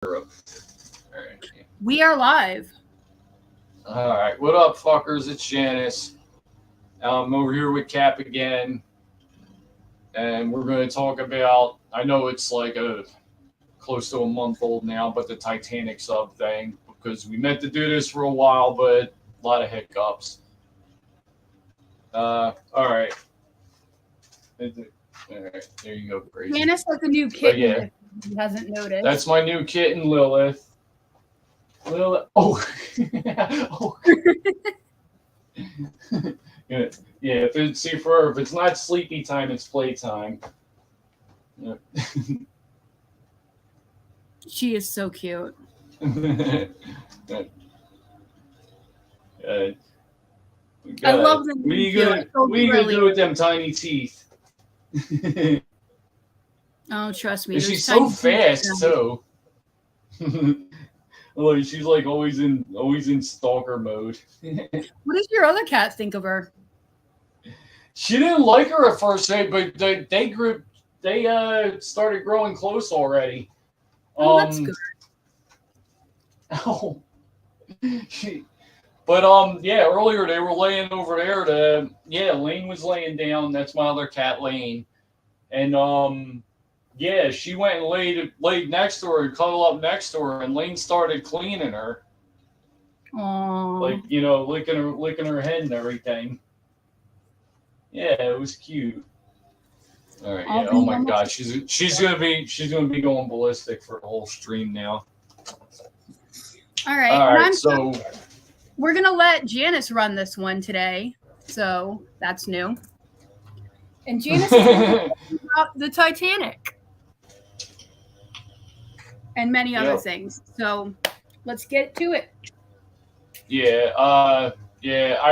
Europe. All right. We are live. All right. What up, fuckers? It's Janice. I'm over here with Cap again, and we're going to talk about. I know it's like a close to a month old now, but the Titanic sub thing because we meant to do this for a while, but a lot of hiccups. All right. All right, there you go, Gracie. Janice has a new kitten. Yeah. If he hasn't noticed. That's my new kitten, Lilith. Lilith. Oh. Oh. Yeah. If it's not sleepy time, it's playtime. Yeah. She is so cute. I love them. What are you gonna do with them tiny teeth? Oh, trust me. And she's so fast too. Like she's like always in stalker mode. What does your other cat think of her? She didn't like her at first, but they started growing close already. Oh, that's good. Oh. But earlier they were laying over there. Lane was laying down. That's my other cat, Lane, and she went and laid next to her and cuddled up next to her, and Lane started cleaning her. Aww. Like licking her head and everything. Yeah, it was cute. All right, yeah. Oh my God, she's gonna be going ballistic for the whole stream now. All right. So we're gonna let Janice run this one today. So that's new. And Janice is talking about the Titanic and many other things. So let's get to it. Yeah, I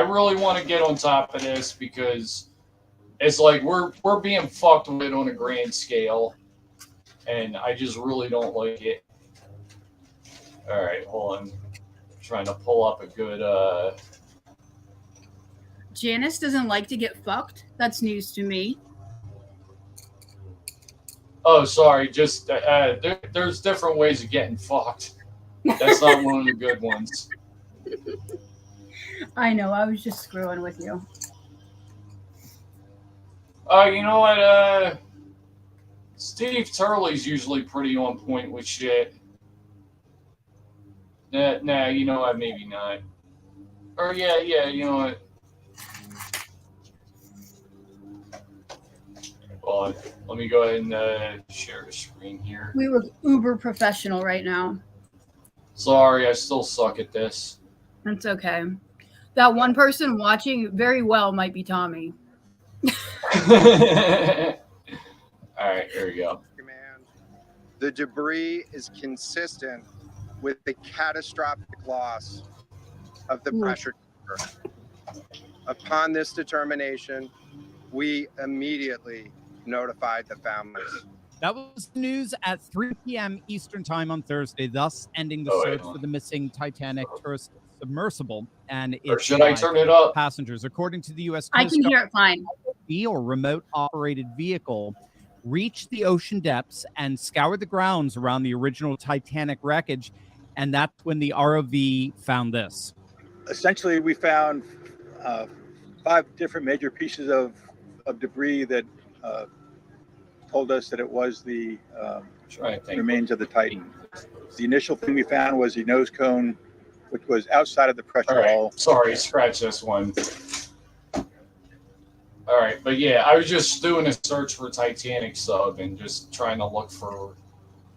really want to get on top of this because it's like we're being fucked with on a grand scale, and I just really don't like it. All right, hold on. I'm trying to pull up a good. Janice doesn't like to get fucked. That's news to me. Oh, sorry. Just there's different ways of getting fucked. That's not one of the good ones. I know. I was just screwing with you. You know what? Steve Turley's usually pretty on point with shit. Nah, you know what? Maybe not. Or yeah, you know what? Hold on. Let me go ahead and share the screen here. We look uber professional right now. Sorry, I still suck at this. That's okay. That one person watching very well might be Tommy. All right, here we go. The debris is consistent with the catastrophic loss of the pressure chamber. Upon this determination, we immediately notified the families. That was news at 3 p.m. Eastern time on Thursday, thus ending the search for the missing Titanic tourist submersible and its or should I turn it up? Passengers. According to the U.S. I can hear it fine. Or remote operated vehicle reached the ocean depths and scoured the grounds around the original Titanic wreckage, and that's when the ROV found this. Essentially, we found 5 different major pieces of debris that told us that it was the remains of the Titan. The initial thing we found was the nose cone, which was outside of the pressure hull. Sorry, scratch this one. All right, but yeah, I was just doing a search for Titanic sub and just trying to look for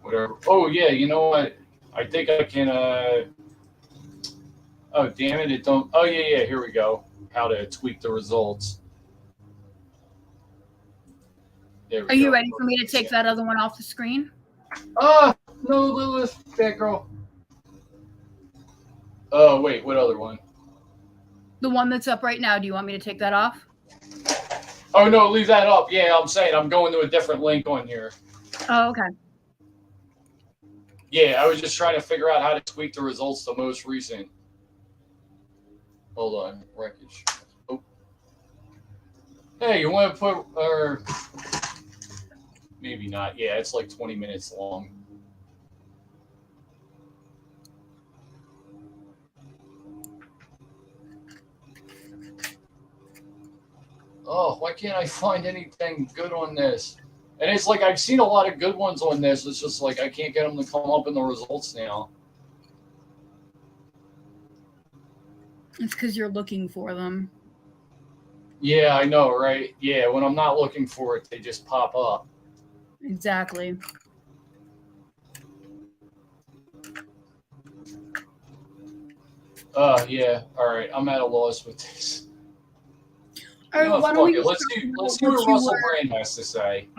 whatever. Oh yeah, you know what? I think I can. Oh damn it! It don't. Oh yeah. Here we go. How to tweak the results. Are you ready for me to take that other one off the screen? No, Lilith, bad girl. Oh wait, what other one? The one that's up right now. Do you want me to take that off? Oh no, leave that up. Yeah, I'm saying I'm going to a different link on here. Oh, okay. Yeah, I was just trying to figure out how to tweak the results to most recent. Hold on, wreckage. Oh. Hey, you want to put or maybe not. Yeah, it's like 20 minutes long. Oh, why can't I find anything good on this? And it's like I've seen a lot of good ones on this. It's just like I can't get them to come up in the results now. It's because you're looking for them. Yeah, I know, right? Yeah, when I'm not looking for it, they just pop up. Exactly. Yeah. All right, I'm at a loss with this. All right, why don't we let's see what Russell Brand has to say.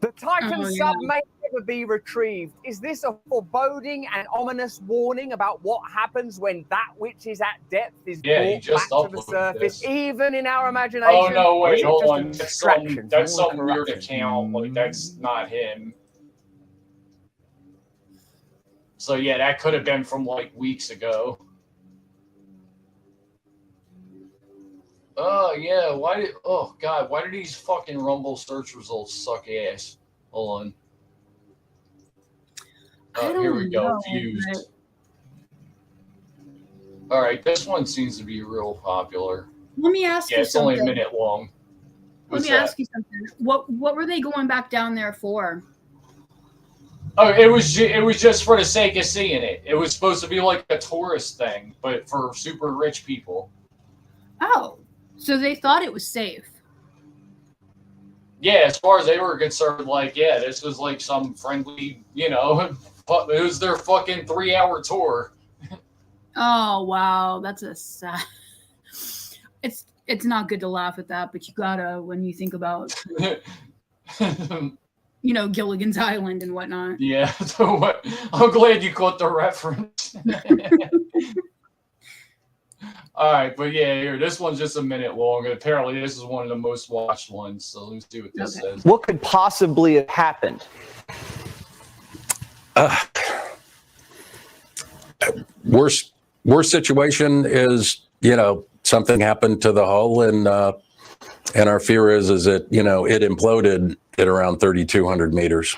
The Titan sub may never be retrieved. Is this a foreboding and ominous warning about what happens when that which is at depth is brought back to the surface, even in our imagination? Oh no, wait, hold on. That's some weird account. Like that's not him. So yeah, that could have been from like weeks ago. Oh yeah, why do these fucking Rumble search results suck ass? Hold on. Here we go. Fused. All right, this one seems to be real popular. Let me ask you something. It's only a minute long. Let me ask you something. What were they going back down there for? Oh, it was just for the sake of seeing it. It was supposed to be like a tourist thing, but for super rich people. Oh. So they thought it was safe. Yeah, as far as they were concerned, like, yeah, this was like some friendly, it was their fucking 3-hour tour. Oh wow, that's a sad. It's not good to laugh at that, but you gotta when you think about, Gilligan's Island and whatnot. Yeah, I'm glad you caught the reference. All right, but yeah, here, this one's just a minute long. And apparently, this is one of the most watched ones. So let's see what this says. What could possibly have happened? Worst situation is, something happened to the hull, and our fear is that it imploded at around 3,200 meters.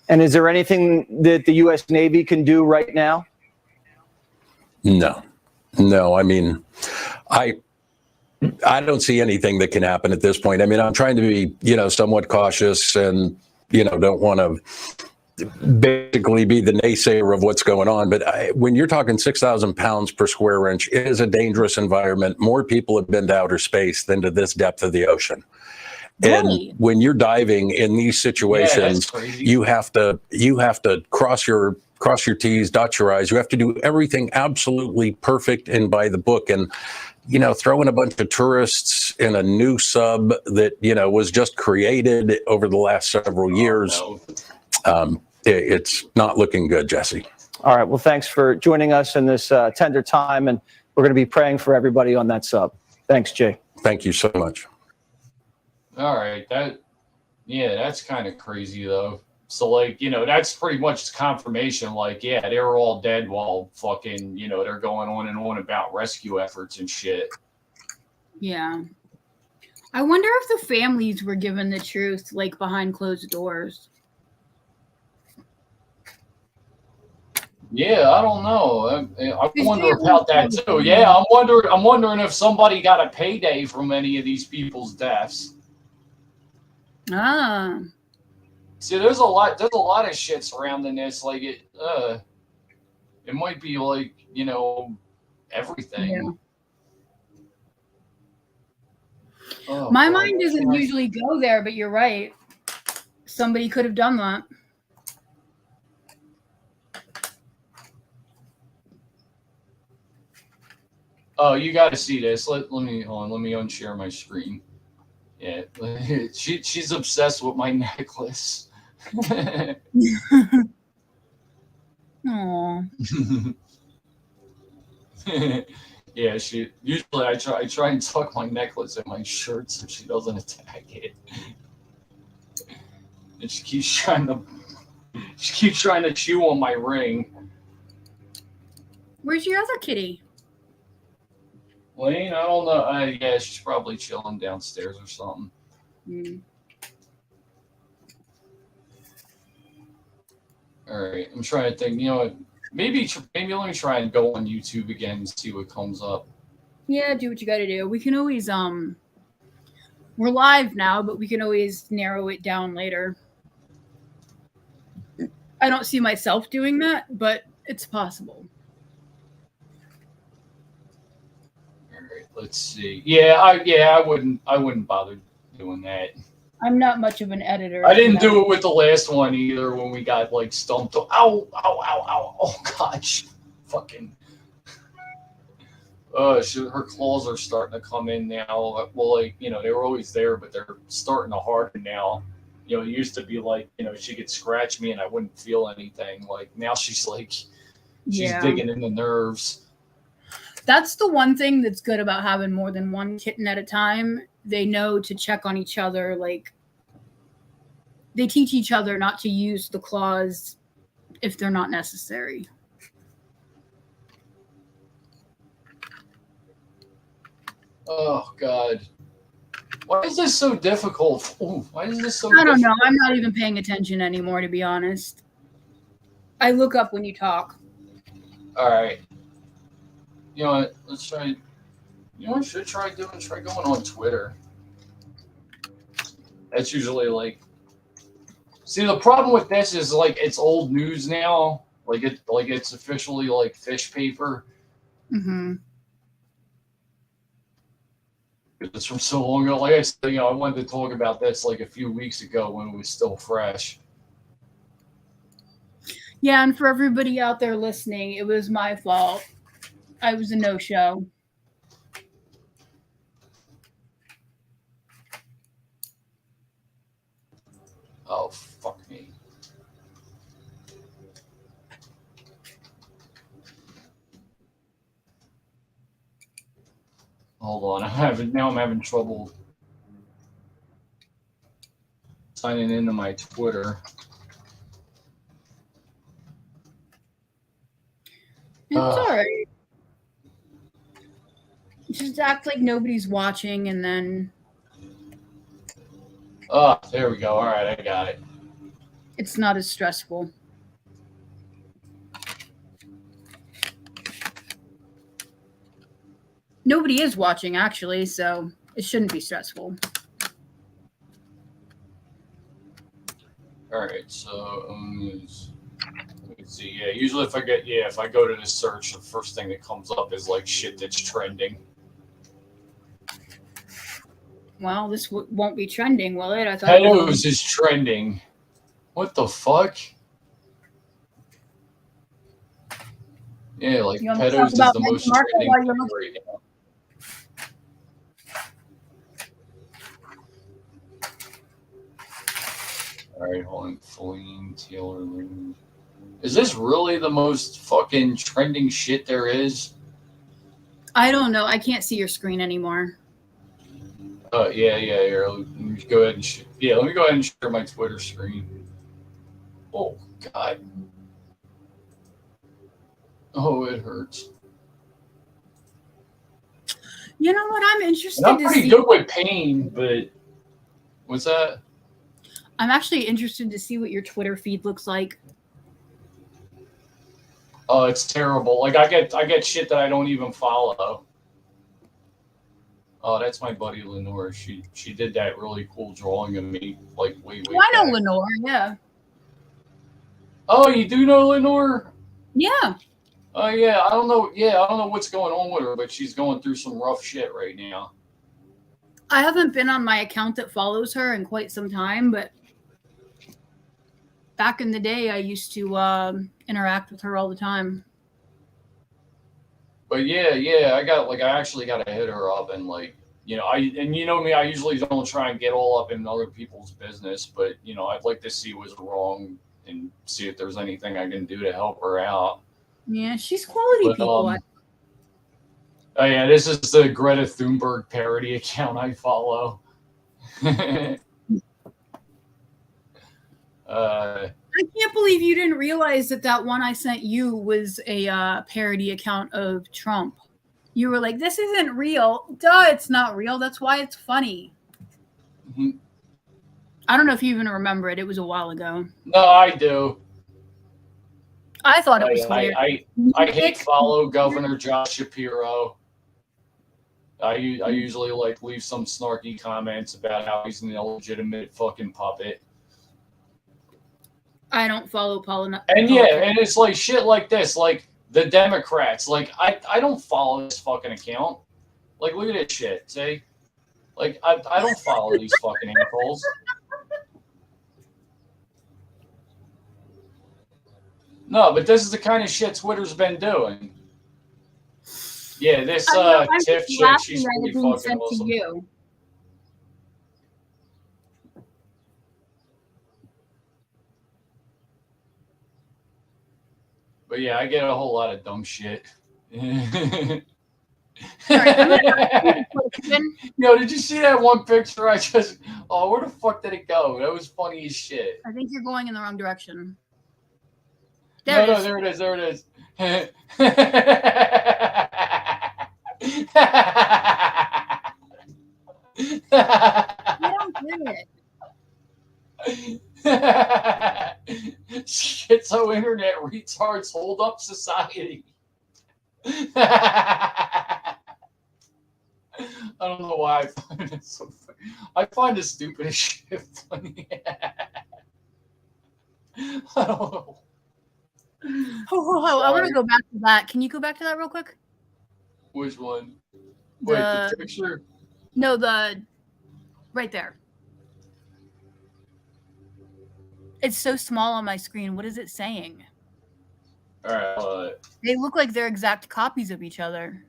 And is there anything that the U.S. Navy can do right now? No, I mean, I don't see anything that can happen at this point. I mean, I'm trying to be, somewhat cautious and, don't want to basically be the naysayer of what's going on. But when you're talking 6,000 pounds per square inch, it is a dangerous environment. More people have been to outer space than to this depth of the ocean. Really? And when you're diving in these situations, you have to cross your T's, dot your I's. You have to do everything absolutely perfect and by the book. And, throwing a bunch of tourists in a new sub that, was just created over the last several years, it's not looking good, Jesse. All right. Well, thanks for joining us in this tender time. And we're going to be praying for everybody on that sub. Thanks, Jay. Thank you so much. All right. That's kind of crazy, though. So, like, that's pretty much confirmation. Like, yeah, they were all dead while fucking, they're going on and on about rescue efforts and shit. Yeah. I wonder if the families were given the truth, like, behind closed doors. Yeah, I don't know. I wonder about that, too. Yeah, I'm wondering if somebody got a payday from any of these people's deaths. Ah. See, there's a lot of shit surrounding this. Like it might be like, everything. Yeah. Oh, my mind doesn't usually go there, but you're right. Somebody could have done that. Oh, you got to see this. Let me unshare my screen. Yeah, she's obsessed with my necklace. Aww. Yeah, usually I try and tuck my necklace in my shirt so she doesn't attack it. And she keeps trying to chew on my ring. Where's your other kitty? Lane, I don't know. Yeah, she's probably chilling downstairs or something. Mm. All right, I'm trying to think. You know what? Maybe let me try and go on YouTube again and see what comes up. Yeah, do what you got to do. We can always We're live now, but we can always narrow it down later. I don't see myself doing that, but it's possible. All right, let's see. Yeah, I wouldn't bother doing that. I'm not much of an editor. I didn't do it with the last one either when we got like stumped. Ow, ow, ow, ow. Oh gosh. Fucking. Her claws are starting to come in now. Well, like, you know, they were always there, but they're starting to harden now. You know, it used to be like, you know, she could scratch me and I wouldn't feel anything. Like now she's like, she's digging in the nerves. That's the one thing that's good about having more than one kitten at a time. They know to check on each other. Like, they teach each other not to use the claws if they're not necessary. Oh, God. Why is this so difficult? Ooh, why is this so I don't difficult? know. I'm not even paying attention anymore, to be honest. I look up when you talk. All right. You know what? Let's try. You know what I should try doing? Try going on Twitter. That's usually like. See, the problem with this is like it's old news now. Like it's officially like fish paper. Mm-hmm. It's from so long ago. Like I said, you know, I wanted to talk about this like a few weeks ago when it was still fresh. Yeah, and for everybody out there listening, it was my fault. I was a no-show. Oh, fuck me. Hold on, I'm having trouble signing into my Twitter. It's all right. Just act like nobody's watching, and then. Oh, there we go. All right, I got it. It's not as stressful. Nobody is watching, actually, so it shouldn't be stressful. All right, so let's see. Yeah, usually if I go to the search, the first thing that comes up is like shit that's trending. Well, this won't be trending, will it? I thought Pedos is trending. What the fuck? Yeah, like Pedos is the most trending thing right now. All right, hold on. Feline, Taylor. Is this really the most fucking trending shit there is? I don't know. I can't see your screen anymore. Yeah. Here, let me go ahead and let me go ahead and share my Twitter screen. Oh God. Oh, it hurts. You know what? I'm interested. And I'm pretty good with pain, but what's that? I'm actually interested to see what your Twitter feed looks like. Oh, it's terrible. Like I get shit that I don't even follow. Oh, that's my buddy Lenore. She did that really cool drawing of me, like way I know back. Lenore, yeah. Oh, you do know Lenore? Yeah. Oh yeah, I don't know. Yeah, I don't know what's going on with her, but she's going through some rough shit right now. I haven't been on my account that follows her in quite some time, but back in the day, I used to interact with her all the time. But yeah, I actually got to hit her up and like, you know, you know me, I usually don't try and get all up in other people's business, but you know, I'd like to see what's wrong and see if there's anything I can do to help her out. Yeah, she's quality people. Oh yeah, this is the Greta Thunberg parody account I follow. I can't believe you didn't realize that one I sent you was a parody account of Trump. You were like, this isn't real. Duh, it's not real. That's why it's funny. Mm-hmm. I don't know if you even remember it. It was a while ago. No, I do. I thought it was hilarious. I hate follow Governor Josh Shapiro. I usually like leave some snarky comments about how he's an illegitimate fucking puppet. I don't follow Paula. And yeah, and it's like shit like this, like the Democrats. Like I don't follow this fucking account. Like look at this shit, see? Like I don't follow these fucking assholes. No, but this is the kind of shit Twitter's been doing. Yeah, this Tiff chick, she's pretty fucking awesome. You. But yeah, I get a whole lot of dumb shit. Sorry, Yo, did you see that one picture? Where the fuck did it go? That was funny as shit. I think you're going in the wrong direction. There it is. There it is. I don't get it. Schizo internet retards hold up society. I don't know why I find it so funny. I find the stupidest shit funny. I don't know. I want to go back to that. Can you go back to that real quick? Which one? Wait, the picture? No, right there. It's so small on my screen. What is it saying? All right. They look like they're exact copies of each other.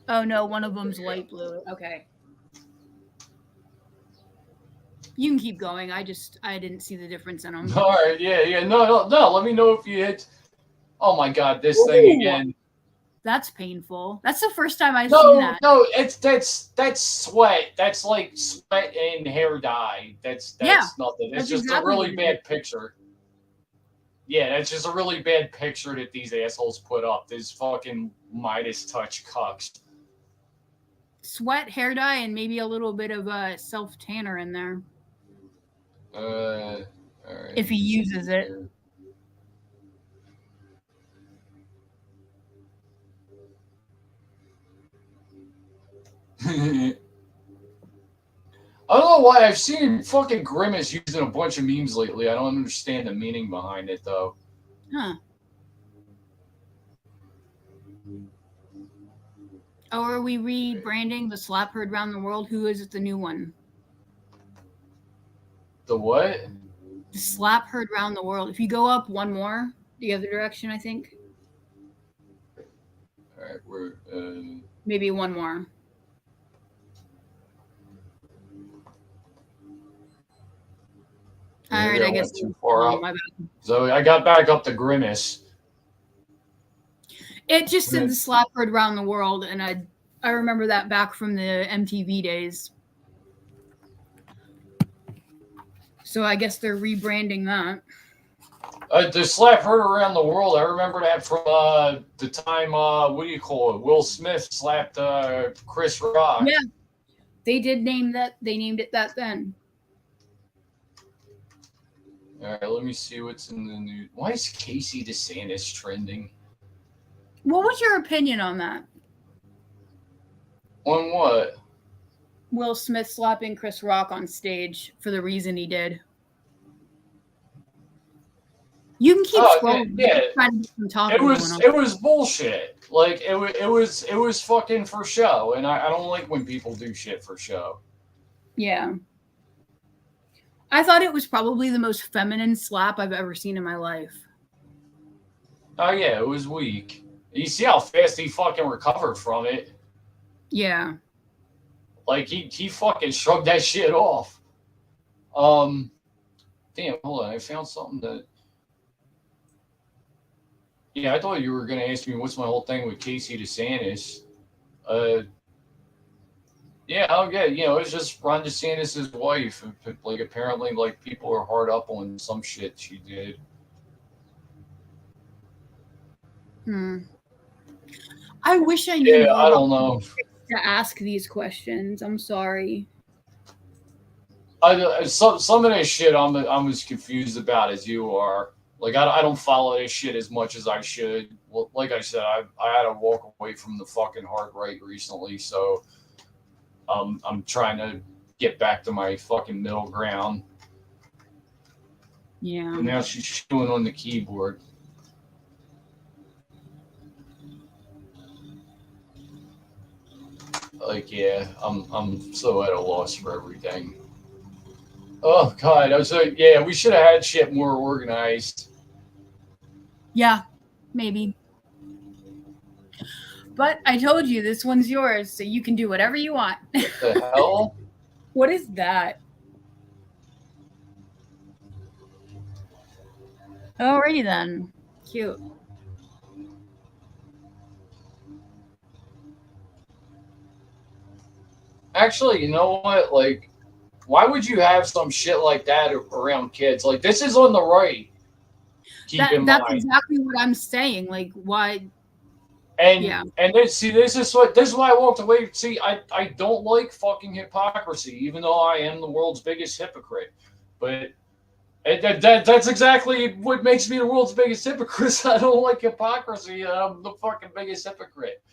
Oh no, one of them's light blue. Okay. You can keep going. I didn't see the difference in them. All right, yeah. No. Let me know if you hit. Oh my God, this thing again. That's painful. That's the first time I've seen that. No, that's sweat. That's like sweat and hair dye. That's nothing. It's just exactly a really bad picture. Yeah, that's just a really bad picture that these assholes put up. This fucking Midas touch cucks. Sweat, hair dye, and maybe a little bit of self tanner in there. All right. If he uses it. I don't know why I've seen fucking Grimace using a bunch of memes lately. I don't understand the meaning behind it though. Huh. Oh, are we rebranding the slap heard around the world? Who is it? The new one? The what? The slap heard around the world. If you go up one more, the other direction, I think. All right, we're maybe one more. All right, I guess too far up. So I got back up to Grimace. It just said the slap heard around the world, and I remember that back from the MTV days. So I guess they're rebranding that. The slap heard around the world. I remember that from the time. What do you call it? Will Smith slapped Chris Rock. Yeah, they did name that. They named it that then. All right, let me see what's in the news. Why is Casey DeSantis trending? What was your opinion on that? On what? Will Smith slapping Chris Rock on stage for the reason he did. You can keep scrolling. Yeah. It was bullshit. Like it was fucking for show, and I don't like when people do shit for show. Yeah. I thought it was probably the most feminine slap I've ever seen in my life. Oh yeah, it was weak. You see how fast he fucking recovered from it. Yeah. Like he fucking shrugged that shit off. Damn, hold on, I found something that. Yeah, I thought you were gonna ask me what's my whole thing with Casey DeSantis. Yeah, I'll get. It's just Ron DeSantis' wife. Like apparently, like people are hard up on some shit she did. I wish I knew. Yeah, I don't know. To ask these questions, I'm sorry. Some of that shit I'm as confused about as you are. Like, I don't follow this shit as much as I should. Well, like I said, I had to walk away from the fucking hard right recently, so I'm trying to get back to my fucking middle ground. Yeah. And now she's chewing on the keyboard. Like, yeah, I'm so at a loss for everything. Oh God, yeah, we should have had shit more organized. Yeah, maybe. But I told you this one's yours, so you can do whatever you want. What the hell? What is that? Alrighty then. Cute. Actually, you know what? Like, why would you have some shit like that around kids? Like, this is on the right. That's exactly what I'm saying. Like, why? And yeah. And this is why I walked away. See, I don't like fucking hypocrisy, even though I am the world's biggest hypocrite. But that's exactly what makes me the world's biggest hypocrite. I don't like hypocrisy. I'm the fucking biggest hypocrite.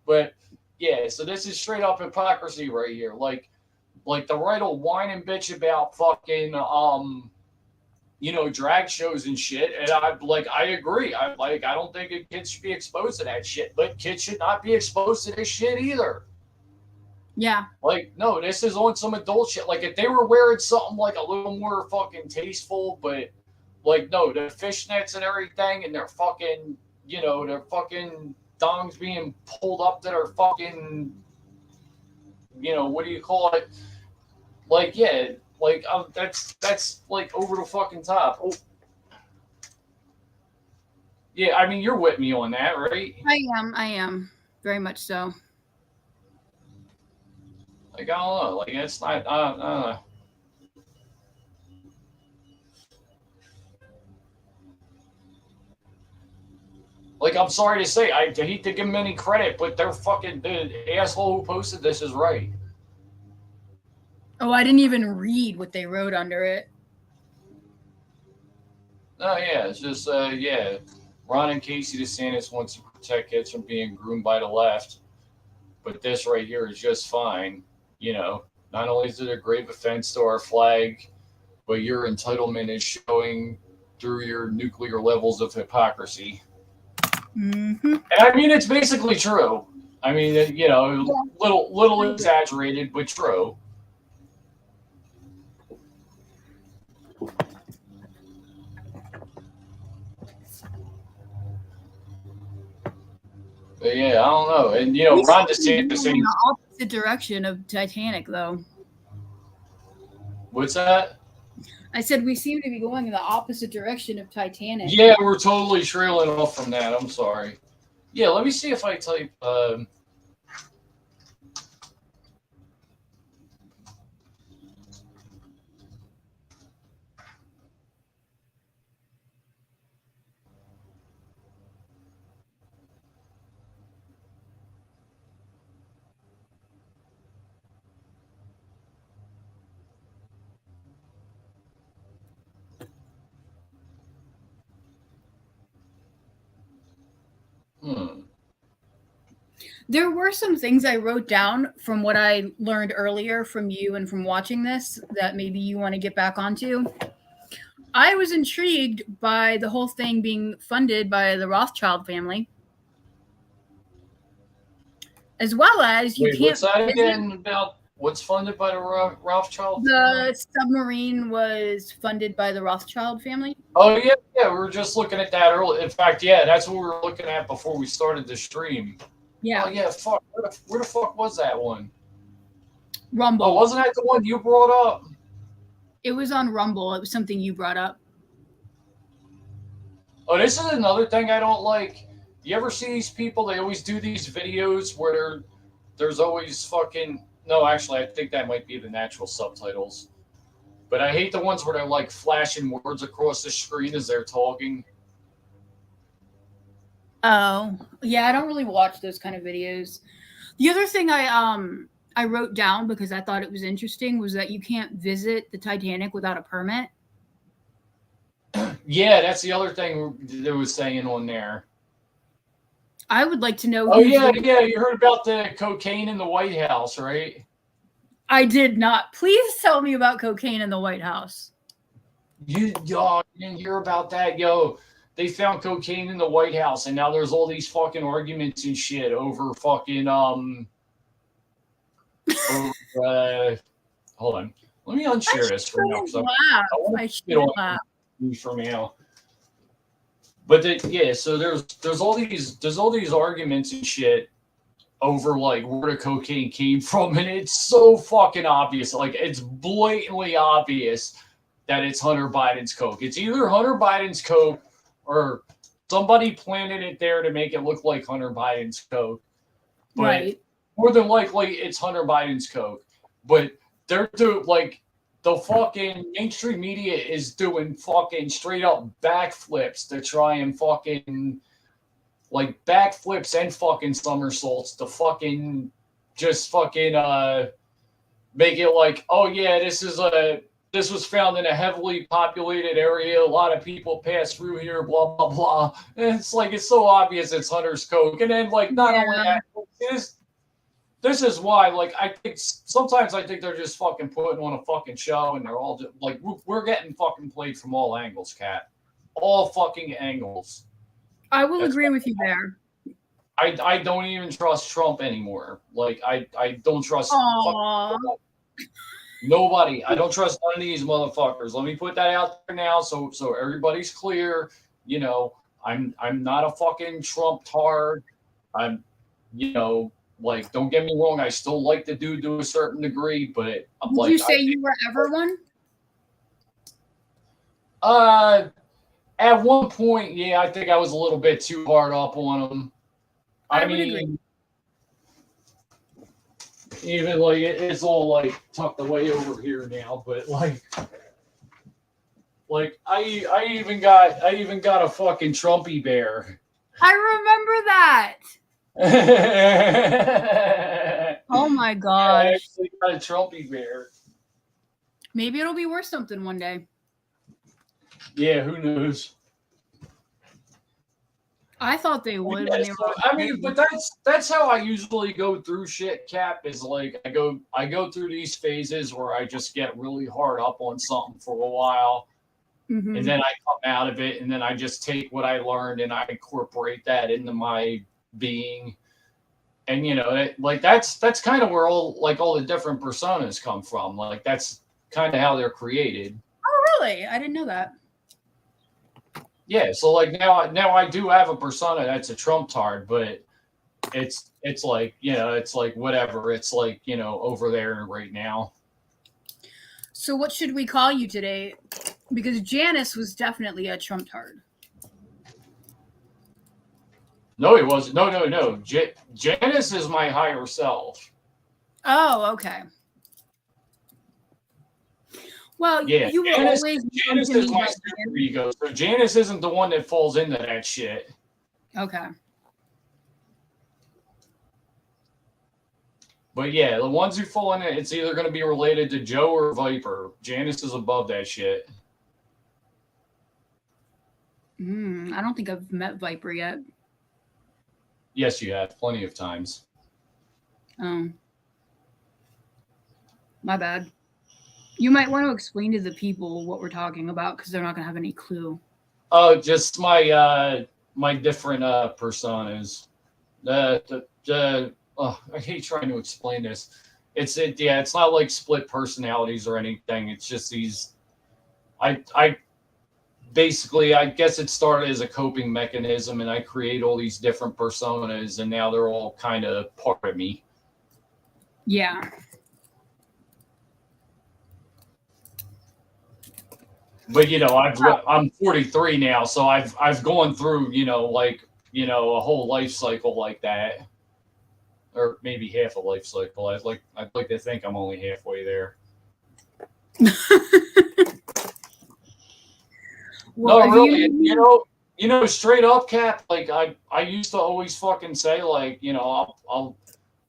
But yeah, so this is straight up hypocrisy right here. Like the right will whine and bitch about fucking drag shows and shit. And I agree. I don't think kids should be exposed to that shit, but kids should not be exposed to this shit either. Yeah. Like, no, this is on some adult shit. Like, if they were wearing something like a little more fucking tasteful, but like, no, the fishnets and everything, and their fucking, their fucking dongs being pulled up to their fucking, what do you call it? Like, yeah. Like, that's like over the fucking top. Oh. Yeah, I mean, you're with me on that, right? I am. Very much so. Like, I don't know. Like, it's not, I don't know. Like, I'm sorry to say, I hate to give them any credit, but the asshole who posted this is right. Oh, I didn't even read what they wrote under it. Oh, yeah. It's just, yeah. Ron and Casey DeSantis wants to protect kids from being groomed by the left. But this right here is just fine. Not only is it a grave offense to our flag, but your entitlement is showing through your nuclear levels of hypocrisy. Mm-hmm. And I mean, it's basically true. I mean, little exaggerated, but true. But yeah, I don't know. And, Ron DeSantis in the opposite direction of Titanic, though. What's that? I said we seem to be going in the opposite direction of Titanic. Yeah, we're totally trailing off from that. I'm sorry. Yeah, let me see if I type... There were some things I wrote down from what I learned earlier from you and from watching this that maybe you want to get back onto. I was intrigued by the whole thing being funded by the Rothschild family. As well as you can't. What's that again about what's funded by the Rothschild family? The submarine was funded by the Rothschild family. Oh, yeah. We were just looking at that earlier. In fact, yeah, that's what we were looking at before we started the stream. Yeah. Oh, yeah, fuck. Where the fuck was that one? Rumble. Oh, wasn't that the one you brought up? It was on Rumble. It was something you brought up. Oh, this is another thing I don't like. You ever see these people? They always do these videos where there's always fucking... No, actually, I think that might be the natural subtitles. But I hate the ones where they're like flashing words across the screen as they're talking. Oh, yeah, I don't really watch those kind of videos. The other thing I wrote down because I thought it was interesting was that you can't visit the Titanic without a permit. Yeah, that's the other thing they was saying on there. I would like to know. Oh yeah, you heard about the cocaine in the White House, right? I did not. Please tell me about cocaine in the White House. You didn't hear about that, yo? They found cocaine in the White House, and now there's all these fucking arguments and shit over fucking over, hold on, let me unshare this for now because I should laugh for now. But so there's all these arguments and shit over like where the cocaine came from, and it's so fucking obvious. Like it's blatantly obvious that it's Hunter Biden's coke. It's either Hunter Biden's coke or somebody planted it there to make it look like Hunter Biden's coke. But right. More than likely, it's Hunter Biden's coke. But they're doing like the fucking mainstream media is doing fucking straight up backflips to try and fucking like backflips and fucking somersaults to fucking just fucking make it like, oh yeah, this was found in a heavily populated area. A lot of people pass through here, blah, blah, blah. And it's like, it's so obvious it's Hunter's coke. And then like, not only that, this is why, like, sometimes I think they're just fucking putting on a fucking show, and they're all just like, we're getting fucking played from all angles, Kat. All fucking angles. I will agree with you there. I don't even trust Trump anymore. Like, I don't trust nobody. I don't trust none of these motherfuckers. Let me put that out there now so everybody's clear. You know, I'm not a fucking Trump tard. I'm, you know, like, don't get me wrong, I still like the dude to a certain degree, but I'm Did you say you were ever one? At one point, yeah, I think I was a little bit too hard up on him. I mean, even like it's all like tucked away over here now, but like I even got a fucking Trumpy bear. I remember that. Oh my gosh! I actually got a Trumpy bear. Maybe it'll be worth something one day. Yeah, who knows? I thought they would. Yeah, when they were I mean, but that's how I usually go through shit, Cap, is like I go through these phases where I just get really hard up on something for a while, and then I come out of it, and then I just take what I learned and I incorporate that into my being. And you know, that's kind of where all the different personas come from. Like that's kind of how they're created. Oh, really? I didn't know that. Yeah, so like now I do have a persona that's a Trump tard, but it's like, you know, it's like whatever. It's like, you know, over there right now. So what should we call you today? Because Janice was definitely a Trump tard. No, he wasn't. No. Janice is my higher self. Oh, okay. Well, yeah, you will always. Janice is my super ego. So Janice isn't the one that falls into that shit. Okay. But yeah, the ones who fall in it, it's either going to be related to Joe or Viper. Janice is above that shit. I don't think I've met Viper yet. Yes, you have plenty of times. Oh, my bad. You might want to explain to the people what we're talking about because they're not going to have any clue. Oh, just my my different personas. I hate trying to explain this. It's not like split personalities or anything. It's just these. I basically, I guess it started as a coping mechanism, and I create all these different personas, and now they're all kind of part of me. Yeah. But you know, I'm 43 now, so I've gone through, you know, like, you know, a whole life cycle like that, or maybe half a life cycle. I'd like to think I'm only halfway there. Well, no, really, you know, straight up, Cap. Like I used to always fucking say, like, you know,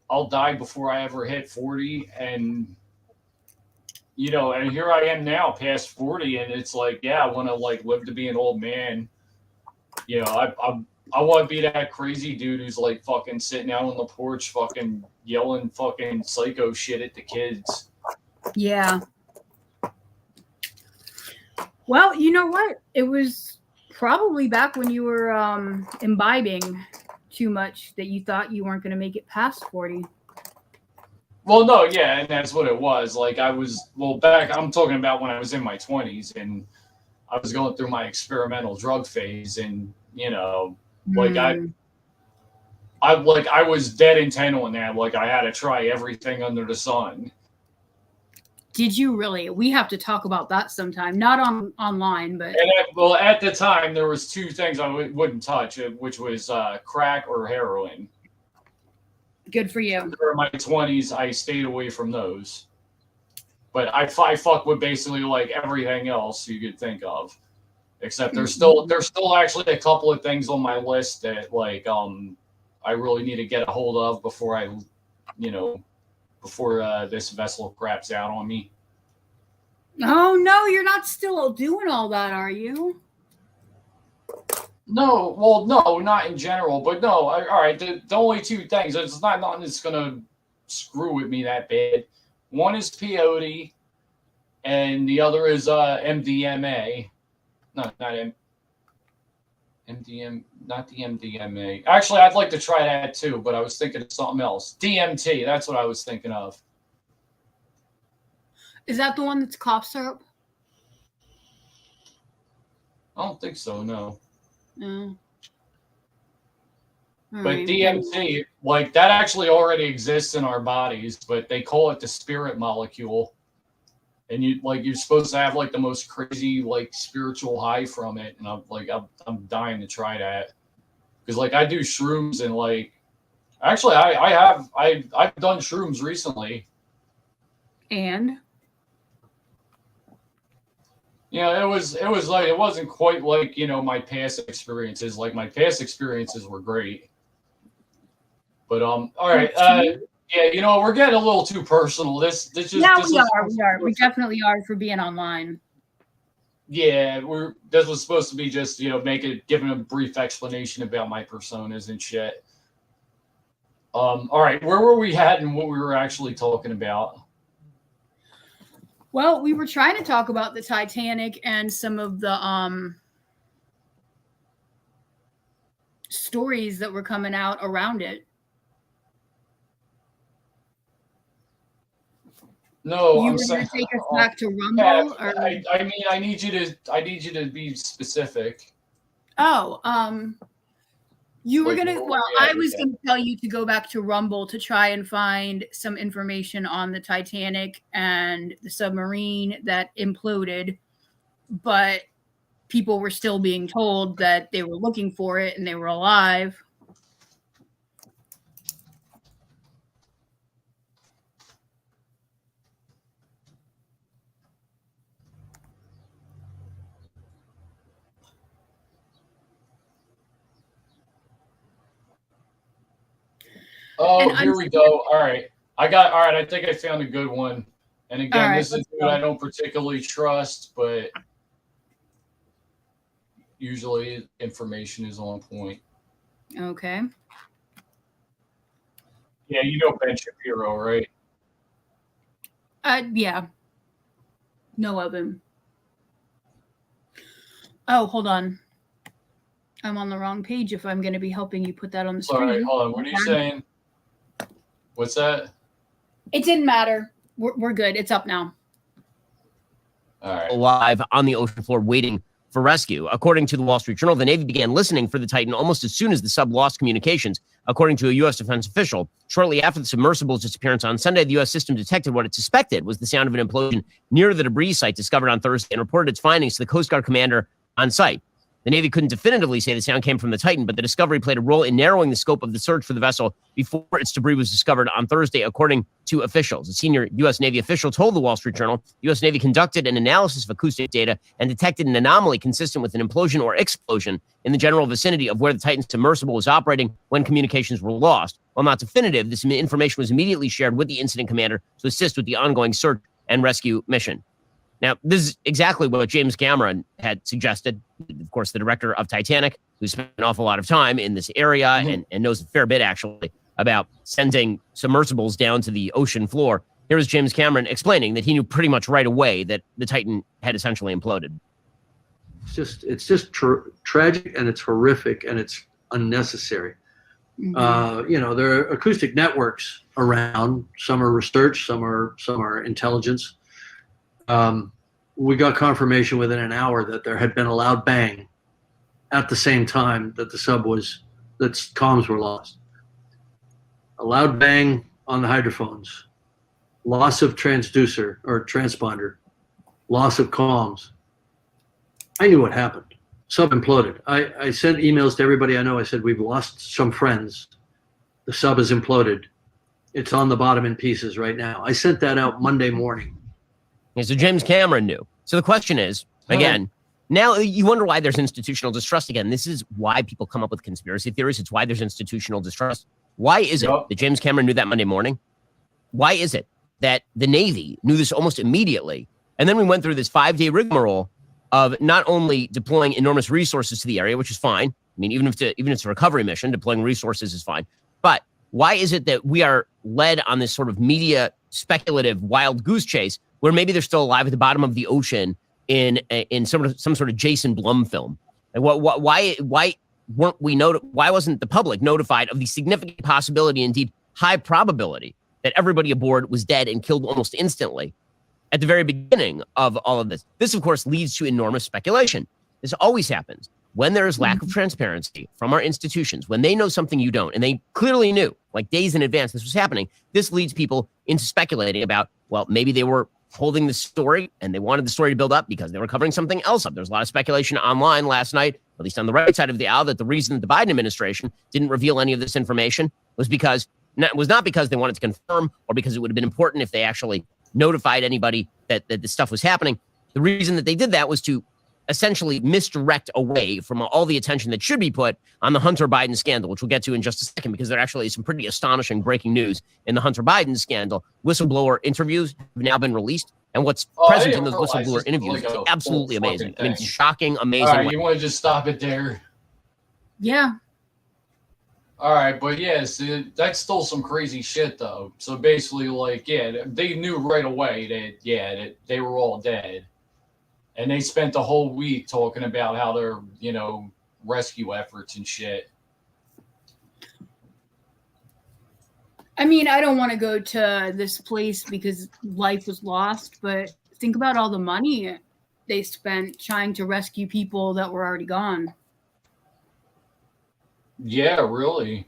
I'll die before I ever hit 40, and you know, and here I am now, past 40, and it's like, yeah, I want to like live to be an old man. You know, I want to be that crazy dude who's like fucking sitting out on the porch, fucking yelling fucking psycho shit at the kids. Yeah. Well, you know what? It was probably back when you were imbibing too much that you thought you weren't going to make it past 40. Well, no, yeah, and that's what it was. Like I was, well, back, I'm talking about when I was in my 20s and I was going through my experimental drug phase, and you know, like I was dead intent on that. Like I had to try everything under the sun. Did you really? We have to talk about that sometime. Not online, but well, at the time there was two things I wouldn't touch, which was crack or heroin. Good for you. In my 20s, I stayed away from those. But I fuck with basically like everything else you could think of, except there's still actually a couple of things on my list that like I really need to get a hold of before I, you know, before this vessel craps out on me. Oh no, you're not still doing all that, are you? No, well, no, not in general, but no. All right, the only two things, it's not nothing that's gonna screw with me that bad. One is peyote, and the other is MDMA. No, not MDM, not the MDMA. Actually, I'd like to try that too, but I was thinking of something else. DMT, that's what I was thinking of. Is that the one that's cough syrup? I don't think so, no. No. But right. DMT, like that actually already exists in our bodies, but they call it the spirit molecule. And you're supposed to have like the most crazy like spiritual high from it. And I'm dying to try that. Because like I do shrooms and like actually I've done shrooms recently. And yeah, it was like it wasn't quite like, you know, my past experiences. Like my past experiences were great. But all right, yeah, you know, we're getting a little too personal. We definitely are for being online. Yeah, this was supposed to be just, you know, giving a brief explanation about my personas and shit. All right, where were we at and what we were actually talking about? Well, we were trying to talk about the Titanic and some of the stories that were coming out around it. No, I'm saying take us back to Rumble. Yeah, I mean, I need you to be specific. Oh, you were gonna. Well, I was gonna tell you to go back to Rumble to try and find some information on the Titanic and the submarine that imploded, but people were still being told that they were looking for it and they were alive. Oh, here we go. All right. I think I found a good one. And again, this is what I don't particularly trust, but usually information is on point. Okay. Yeah, you know Ben Shapiro, right? Yeah. Know of him. Oh, hold on. I'm on the wrong page if I'm going to be helping you put that on the screen. All right, hold on. What are you saying? What's that? It didn't matter. We're good. It's up now. All right. Alive on the ocean floor waiting for rescue. According to the Wall Street Journal, the Navy began listening for the Titan almost as soon as the sub lost communications, according to a U.S. defense official. Shortly after the submersible's disappearance on Sunday, the U.S. system detected what it suspected was the sound of an implosion near the debris site discovered on Thursday and reported its findings to the Coast Guard commander on site. The Navy couldn't definitively say the sound came from the Titan, but the discovery played a role in narrowing the scope of the search for the vessel before its debris was discovered on Thursday, according to officials. A senior U.S. Navy official told the Wall Street Journal, the U.S. Navy conducted an analysis of acoustic data and detected an anomaly consistent with an implosion or explosion in the general vicinity of where the Titan submersible was operating when communications were lost. While not definitive, this information was immediately shared with the incident commander to assist with the ongoing search and rescue mission. Now, this is exactly what James Cameron had suggested. Of course, the director of Titanic, who spent an awful lot of time in this area and knows a fair bit, actually, about sending submersibles down to the ocean floor. Here is James Cameron explaining that he knew pretty much right away that the Titan had essentially imploded. It's just tragic, and it's horrific, and it's unnecessary. You know, there are acoustic networks around. Some are research, some are intelligence. We got confirmation within an hour that there had been a loud bang at the same time that that comms were lost. A loud bang on the hydrophones, loss of transducer or transponder, loss of comms. I knew what happened. Sub imploded. I sent emails to everybody I know. I said, we've lost some friends. The sub has imploded. It's on the bottom in pieces right now. I sent that out Monday morning. Yeah, so James Cameron knew. So the question is, again, now you wonder why there's institutional distrust again. This is why people come up with conspiracy theories. It's why there's institutional distrust. Why is it that James Cameron knew that Monday morning? Why is it that the Navy knew this almost immediately? And then we went through this 5-day rigmarole of not only deploying enormous resources to the area, which is fine. I mean, even if it's a recovery mission, deploying resources is fine. But why is it that we are led on this sort of media speculative wild goose chase where maybe they're still alive at the bottom of the ocean in some sort of Jason Blum film? Like, why weren't we why wasn't the public notified of the significant possibility, indeed high probability, that everybody aboard was dead and killed almost instantly at the very beginning of all of this? This, of course, leads to enormous speculation. This always happens when there is lack of transparency from our institutions, when they know something you don't, and they clearly knew, like days in advance, this was happening. This leads people into speculating about, well, maybe they were holding the story and they wanted the story to build up because they were covering something else up. There's a lot of speculation online last night, at least on the right side of the aisle, that the reason that the Biden administration didn't reveal any of this information was not because they wanted to confirm or because it would have been important if they actually notified anybody that this stuff was happening. The reason that they did that was to essentially misdirect away from all the attention that should be put on the Hunter Biden scandal, which we'll get to in just a second, because there actually is some pretty astonishing breaking news in the Hunter Biden scandal. Whistleblower interviews have now been released, and what's present in those whistleblower interviews is absolutely amazing. I mean, it's shocking, amazing. All right, you want to just stop it there? Yeah. All right, but yes, that's still some crazy shit, though. So basically, like, yeah, they knew right away that they were all dead. And they spent the whole week talking about how their, rescue efforts and shit. I mean, I don't want to go to this place because life was lost, but think about all the money they spent trying to rescue people that were already gone. Yeah, really.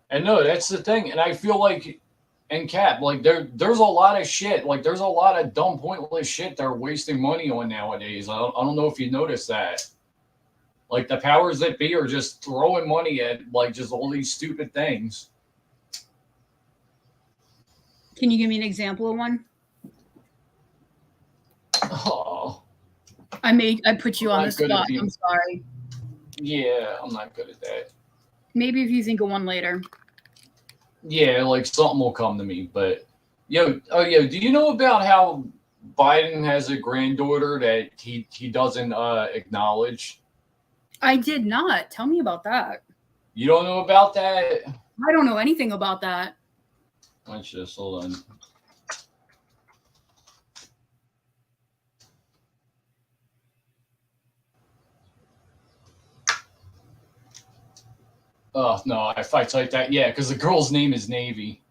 And no, that's the thing. And I feel like, and Cap, like there's a lot of shit. Like there's a lot of dumb, pointless shit they're wasting money on nowadays. I don't know if you noticed that. Like the powers that be are just throwing money at like just all these stupid things. Can you give me an example of one? Oh. I put you on the spot. I'm sorry. Yeah, I'm not good at that. Maybe if you think of one later. Yeah, like something will come to me. But do you know about how Biden has a granddaughter that he doesn't acknowledge? I did not. Tell me about that. You don't know about that? I don't know anything about that. Let's just hold on. Oh, no, if I type that, yeah, because the girl's name is Navy.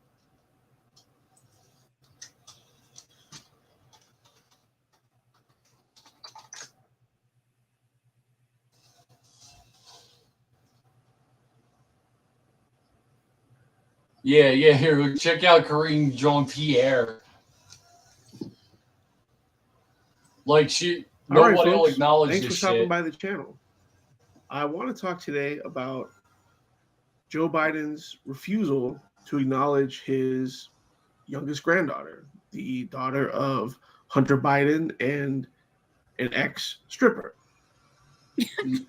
Yeah, here, check out Karine Jean-Pierre. Like, nobody will acknowledge this shit. Thanks for stopping by the channel. I want to talk today about Joe Biden's refusal to acknowledge his youngest granddaughter, the daughter of Hunter Biden and an ex-stripper.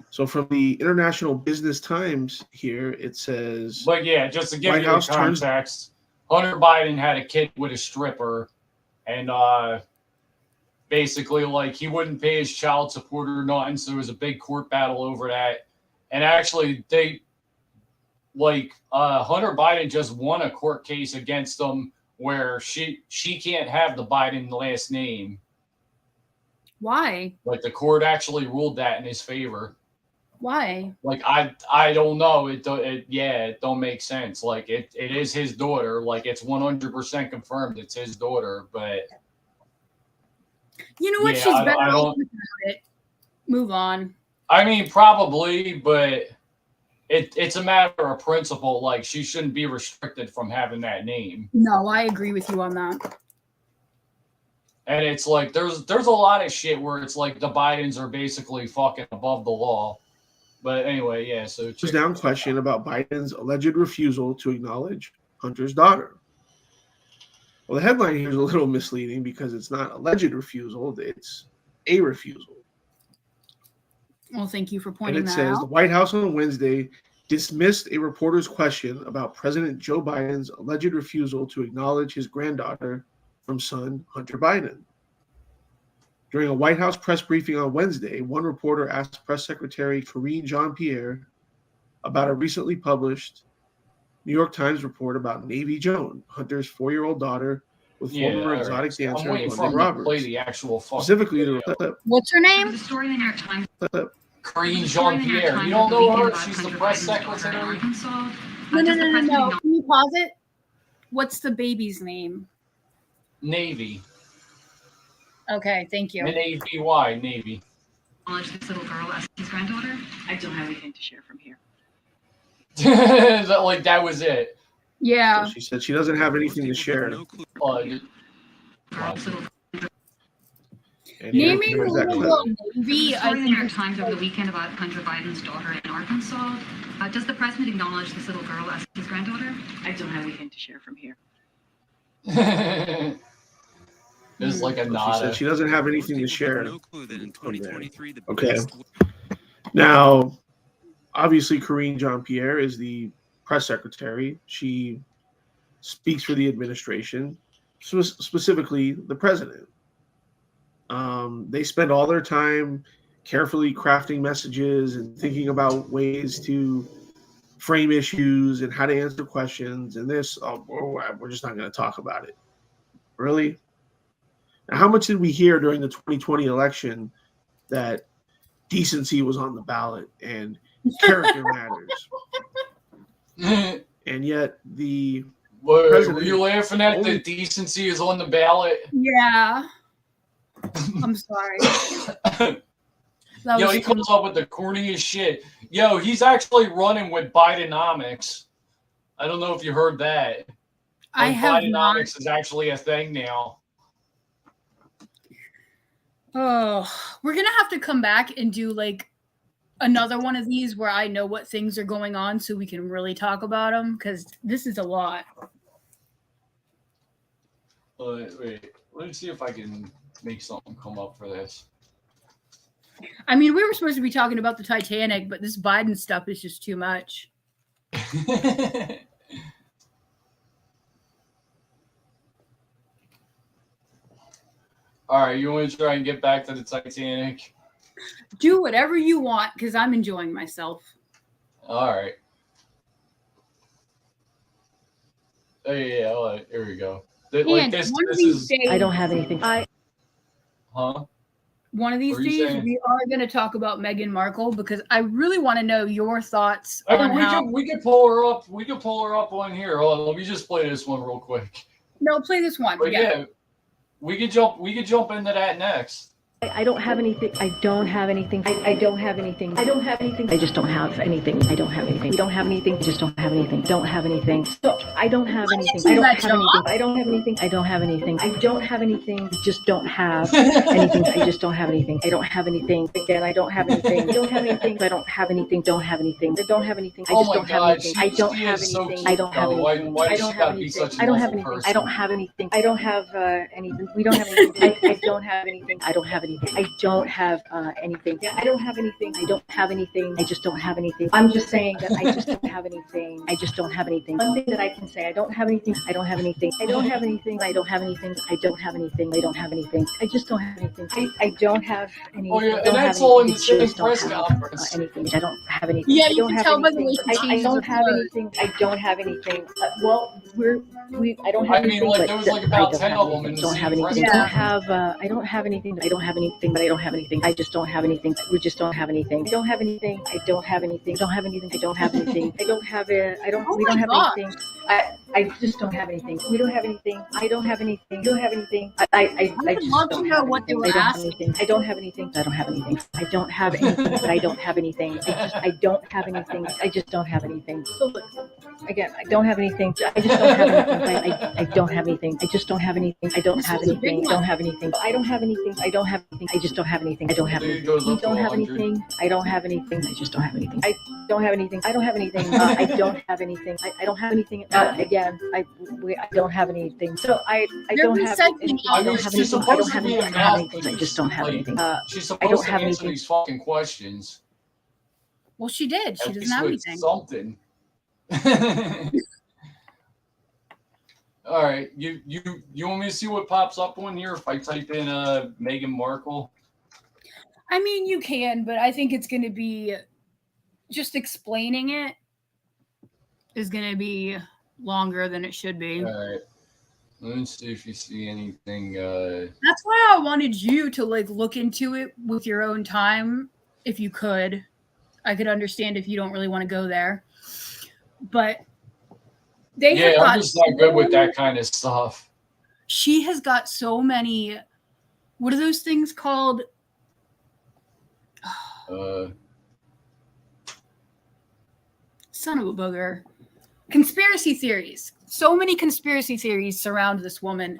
So from the International Business Times here, it says... But yeah, just to give you the context, Hunter Biden had a kid with a stripper, and basically, like, he wouldn't pay his child support or nothing, so there was a big court battle over that. And actually, Hunter Biden just won a court case against him where she can't have the Biden last name. Why? Like, the court actually ruled that in his favor. Why? Like, I don't know. It don't make sense. Like, it is his daughter. Like, it's 100% confirmed it's his daughter, but you know what? Yeah, She's better off without it. Move on. I mean, probably, but it's a matter of principle. Like, she shouldn't be restricted from having that name. No, I agree with you on that. And it's like there's a lot of shit where it's like the Bidens are basically fucking above the law. But anyway, yeah. So there's down question about Biden's alleged refusal to acknowledge Hunter's daughter. Well, the headline here is a little misleading because it's not alleged refusal; it's a refusal. Well, thank you for pointing that out. And it says the White House on Wednesday dismissed a reporter's question about President Joe Biden's alleged refusal to acknowledge his granddaughter from son Hunter Biden. During a White House press briefing on Wednesday, one reporter asked Press Secretary Karine Jean-Pierre about a recently published New York Times report about Navy Joan, Hunter's 4-year-old daughter, with former exotic dancer Monday Roberts. Play the actual specifically the clip. What's her name? The story in the New York Times. Karine Jean-Pierre. You don't know her? She's the press secretary. No. Can you pause it? What's the baby's name? Navy. Okay, thank you. N-A-V-Y, Navy. Acknowledge this little girl as his granddaughter. I don't have anything to share from here. That was it. Yeah. So she said she doesn't have anything to share. Naming the little Navy, I think the New York Times over the weekend about Hunter Biden's daughter in Arkansas. Does the president acknowledge this little girl as his granddaughter? I don't have anything to share from here. There's like a nod. She said she doesn't have anything to share. Okay. Now, obviously, Karine Jean-Pierre is the press secretary. She speaks for the administration, specifically the president. They spend all their time carefully crafting messages and thinking about ways to frame issues and how to answer questions. And we're just not going to talk about it. Really? Now, how much did we hear during the 2020 election that decency was on the ballot and character matters? And yet were you laughing at the decency is on the ballot? Yeah. I'm sorry. Yo, he comes up with the corniest shit. Yo, he's actually running with Bidenomics. I don't know if you heard that. I have not. Bidenomics is actually a thing now. Oh, we're gonna have to come back and do like another one of these where I know what things are going on so we can really talk about them, because this is a lot. Wait, let me see if I can make something come up for this. I mean, we were supposed to be talking about the Titanic, but this Biden stuff is just too much. All right, you want to try and get back to the Titanic? Do whatever you want, because I'm enjoying myself. All right. Hey, yeah, all right, here we go. Like this is. Days, I don't have anything. Huh? One of these days, we are going to talk about Meghan Markle, because I really want to know your thoughts. We could pull her up. We could pull her up on here. Hold on, let me just play this one real quick. No, play this one. But yeah, we could jump into that next. I don't have anything. I don't have anything. I don't have anything. I don't have anything. I just don't have anything. I don't have anything. We don't have anything. I just don't have anything. Don't have anything. So I don't have anything. I don't have anything. I don't have anything. I don't have anything. I don't have anything. Just don't have anything. I just don't have anything. I don't have anything. Again, I don't have anything. I don't have anything. I don't have anything. Don't have anything. I don't have anything. I just don't have anything. I don't have anything. I don't have anything. I don't have anything. I don't have anything. I don't have anything. I don't have anything. We don't have anything. I don't have anything. I don't have anything. anything. I don't have anything. I don't have anything. I don't have anything. I just don't have anything. I'm just saying that I just don't have anything. I just don't have anything. One thing that I can say, I don't have anything. I don't have anything. I don't have anything. I don't have anything. I don't have anything. I don't have anything. I just don't have anything. I don't have anything. Oh, yeah, and that's all in the same press conference. Anything. I don't have anything. Yeah, I you don't can have tell by the anything. way she I don't changes have her anything. I don't have anything. Well, I don't have I mean, anything. like, But there was like I about don't 10 have of them anything. in the Don't have same anything. press Yeah. I don't have anything. I don't have anything. But I don't have anything. I just don't have anything. We just don't have anything. I don't have anything. I don't have anything. I don't have anything. I don't have anything. I don't have it. I don't. Oh We don't my have God. anything. I just don't have anything. We don't have anything. I don't have anything. You don't have anything. I would just love to don't know have what they anything. were I don't have asking. anything. I don't have anything. I don't have anything. I don't have anything. But I don't have anything. I don't have anything. I just don't have anything. So look, again, I don't have anything. I just don't have anything. I don't have anything. I just don't have anything. I don't This have was a big anything. I one. don't have anything. I don't have anything. I don't have anything. I just don't have anything. I don't have There anything. goes You up to don't have 100. anything. I don't have anything. I just don't have anything. I don't have anything. I don't have anything. I don't have anything. I don't have anything. Again, I don't have anything. So I They're don't have recycling anything. all I don't this. have She's anything. I don't supposed to have be anything. a I don't have anything. I mouthpiece. just don't have Like, anything. she's I supposed don't to have answer anything. these fucking questions. Well, she did. She At doesn't least have with anything. something. All right, you want me to see what pops up on here if I type in Meghan Markle? I mean, you can, but I think it's going to be just explaining it is going to be longer than it should be. All right, let's see if you see anything. That's why I wanted you to like look into it with your own time, if you could. I could understand if you don't really want to go there, but they have got. I'm just not good with that kind of stuff. She has got so many. What are those things called? Son of a booger. Conspiracy theories. So many conspiracy theories surround this woman.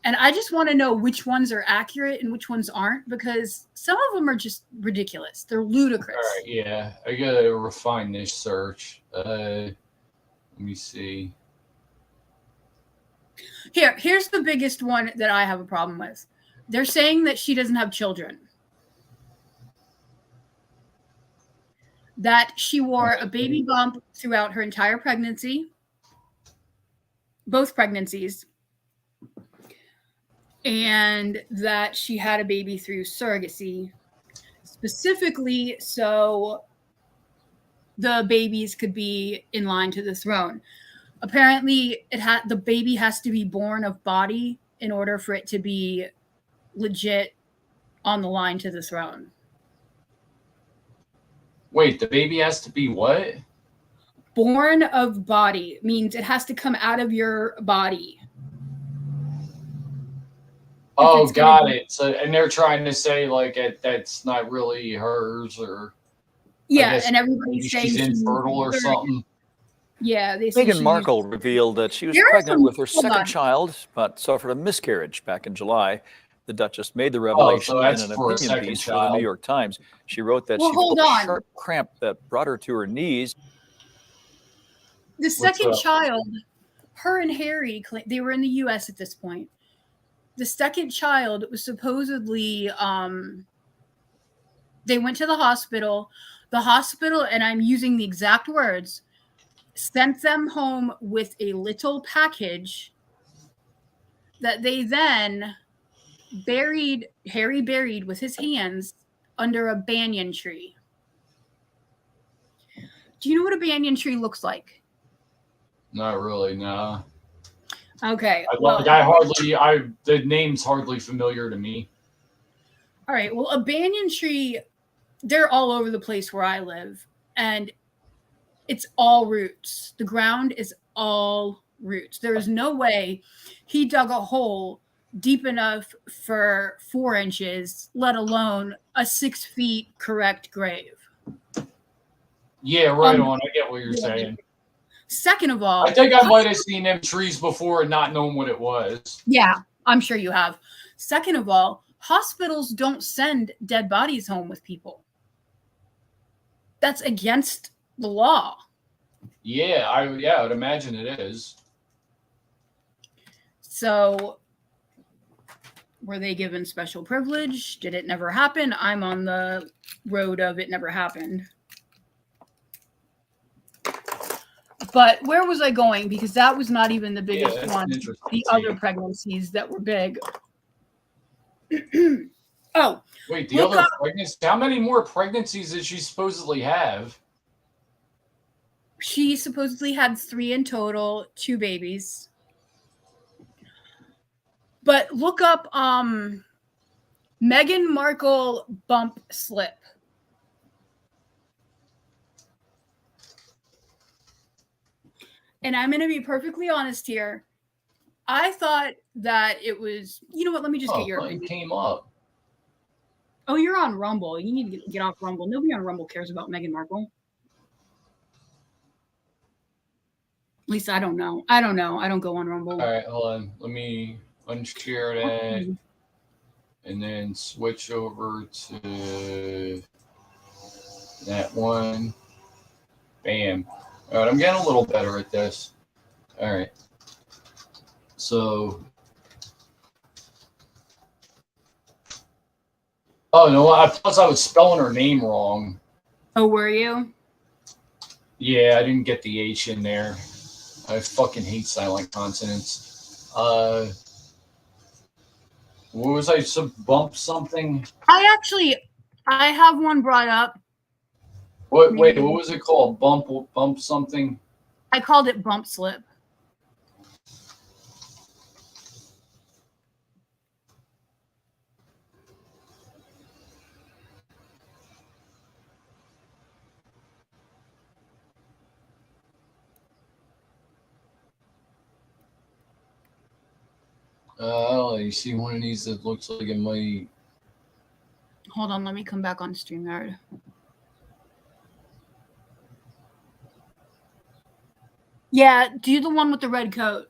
And I just want to know which ones are accurate and which ones aren't, because some of them are just ridiculous. They're ludicrous. All right, yeah, I gotta refine this search. Let me see. Here's the biggest one that I have a problem with. They're saying that she doesn't have children. That she wore a baby bump throughout her entire pregnancy. Both pregnancies. And that she had a baby through surrogacy, specifically so the babies could be in line to the throne. Apparently, the baby has to be born of body in order for it to be legit on the line to the throne. Wait, the baby has to be what? Born of body means it has to come out of your body. Oh, got it. So, and they're trying to say like that's not really hers, or yeah, and everybody's saying she's infertile or something. Yeah, they Meghan Markle revealed that she was pregnant with her second child, but suffered a miscarriage back in July. The Duchess made the revelation in an opinion piece for the New York Times. She wrote that she felt a sharp cramp that brought her to her knees. The second child, her and Harry, they were in the U.S. at this point. The second child was supposedly, they went to the hospital. The hospital, and I'm using the exact words, sent them home with a little package that they then Harry buried with his hands under a banyan tree. Do you know what a banyan tree looks like? Not really, no. Okay. The name's hardly familiar to me. All right. Well, a banyan tree, they're all over the place where I live, and it's all roots. The ground is all roots. There is no way he dug a hole deep enough for 4 inches, let alone a 6 feet correct grave. Yeah, right on. I get what you're saying. Second of all, I think I might have seen them trees before and not known what it was. Yeah, I'm sure you have. Second of all, hospitals don't send dead bodies home with people. That's against the law. Yeah, I would imagine it is. So Were they given special privilege? Did it never happen? I'm on the road of it never happened. But where was I going? Because that was not even the biggest one. The other pregnancies that were big. Oh. Wait, the other pregnancies? How many more pregnancies did she supposedly have? She supposedly had 3 in total, 2 babies. But look up Meghan Markle bump slip. And I'm going to be perfectly honest here. I thought that it was, you know what, let me just get your opinion. It came up. Oh, you're on Rumble. You need to get off Rumble. Nobody on Rumble cares about Meghan Markle. At least I don't know. I don't know. I don't go on Rumble. All right, hold on. Let me unshare that and then switch over to that one. Bam. All right, I'm getting a little better at this. All right. So, oh no, I thought I was spelling her name wrong. Oh, were you? Yeah, I didn't get the H in there. I fucking hate silent consonants. What was I? Bump something? I have one brought up. What? Wait, what was it called? Bump something? I called it bump slip. Oh, you see one of these that looks like it might. Hold on, let me come back on StreamYard. Yeah, do the one with the red coat.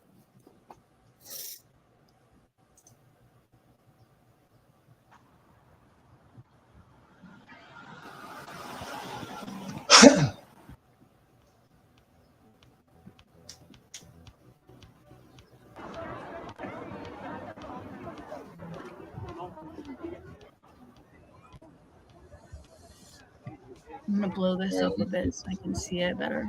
I'm gonna blow this up a bit so I can see it better.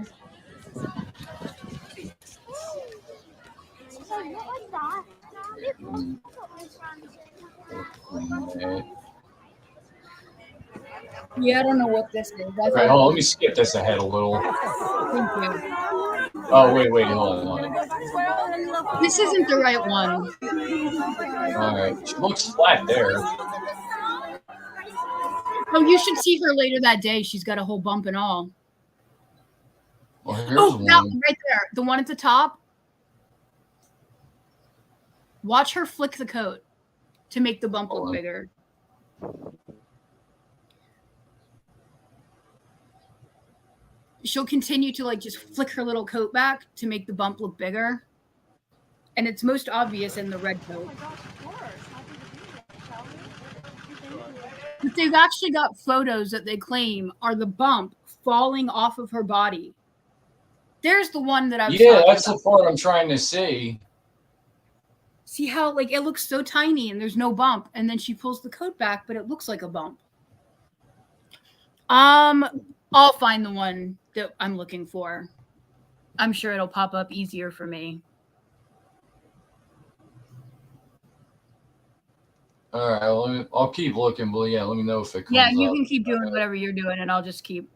Yeah, I don't know what this is. All right, hold on, let me skip this ahead a little. Thank you. Oh, wait, hold on. This isn't the right one. All right, she looks flat there. Oh, you should see her later that day. She's got a whole bump and all. Well, that one right there. The one at the top. Watch her flick the coat to make the bump look bigger. She'll continue to just flick her little coat back to make the bump look bigger. And it's most obvious in the red coat. But they've actually got photos that they claim are the bump falling off of her body. There's the one that I was talking that's about. The part I'm trying to see. See how it looks so tiny and there's no bump, and then she pulls the coat back, but it looks like a bump. I'll find the one that I'm looking for. I'm sure it'll pop up easier for me. All right, I'll keep looking, but yeah, let me know if it comes Yeah, you up. can keep doing whatever you're doing, and I'll just keep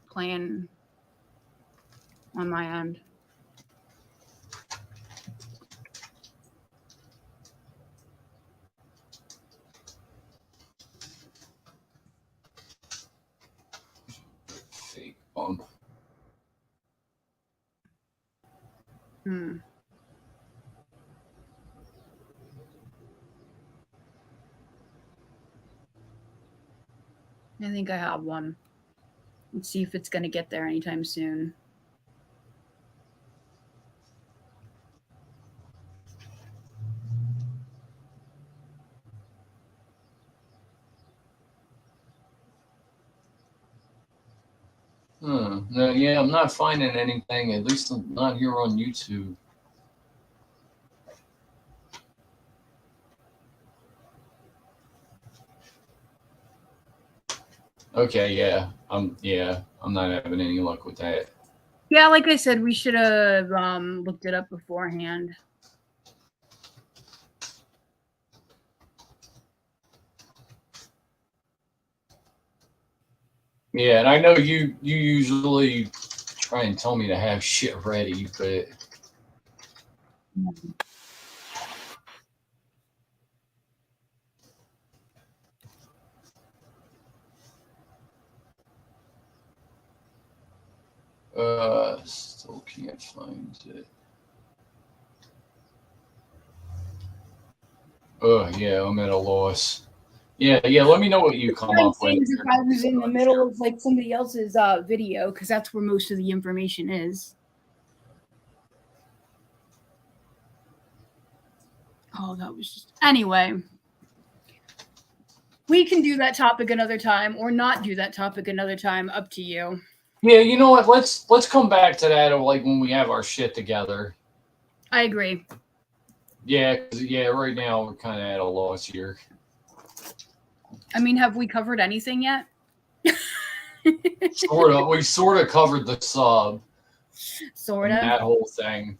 playing on my end. Fake bump. I think I have one. Let's see if it's going to get there anytime soon. No, yeah, I'm not finding anything, at least not here on YouTube. Okay, yeah. I'm not having any luck with that. Yeah, like I said, we should have looked it up beforehand. Yeah, and I know you usually try and tell me to have shit ready, but still can't find it. Oh yeah, I'm at a loss. Yeah. Let me know what you come up with. If I was in the middle of like somebody else's video, because that's where most of the information is. Oh, that was just anyway. We can do that topic another time, or not do that topic another time. Up to you. Yeah, you know what? Let's come back to that, like when we have our shit together. I agree. Yeah, right now we're kind of at a loss here. I mean, have we covered anything yet? We sort of covered the sub. Sort of. That whole thing.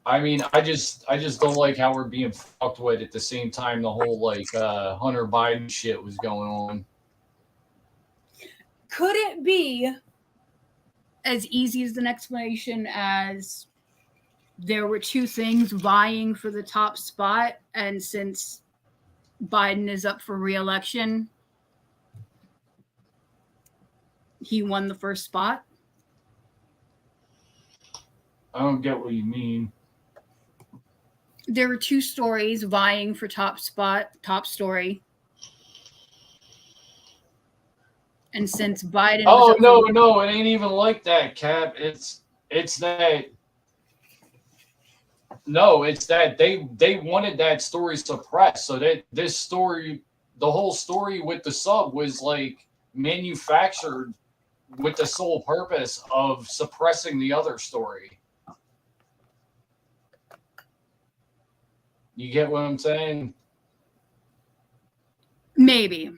I mean, I just don't like how we're being fucked with at the same time the whole like Hunter Biden shit was going on. Could it be as easy as an explanation as there were two things vying for the top spot, and since Biden is up for re-election, he won the first spot? I don't get what you mean. There were two stories vying for top story. And since Biden no, it ain't even like that, Cap. It's that they wanted that story suppressed, so that this story, the whole story with the sub was like manufactured with the sole purpose of suppressing the other story. You get what I'm saying? Maybe.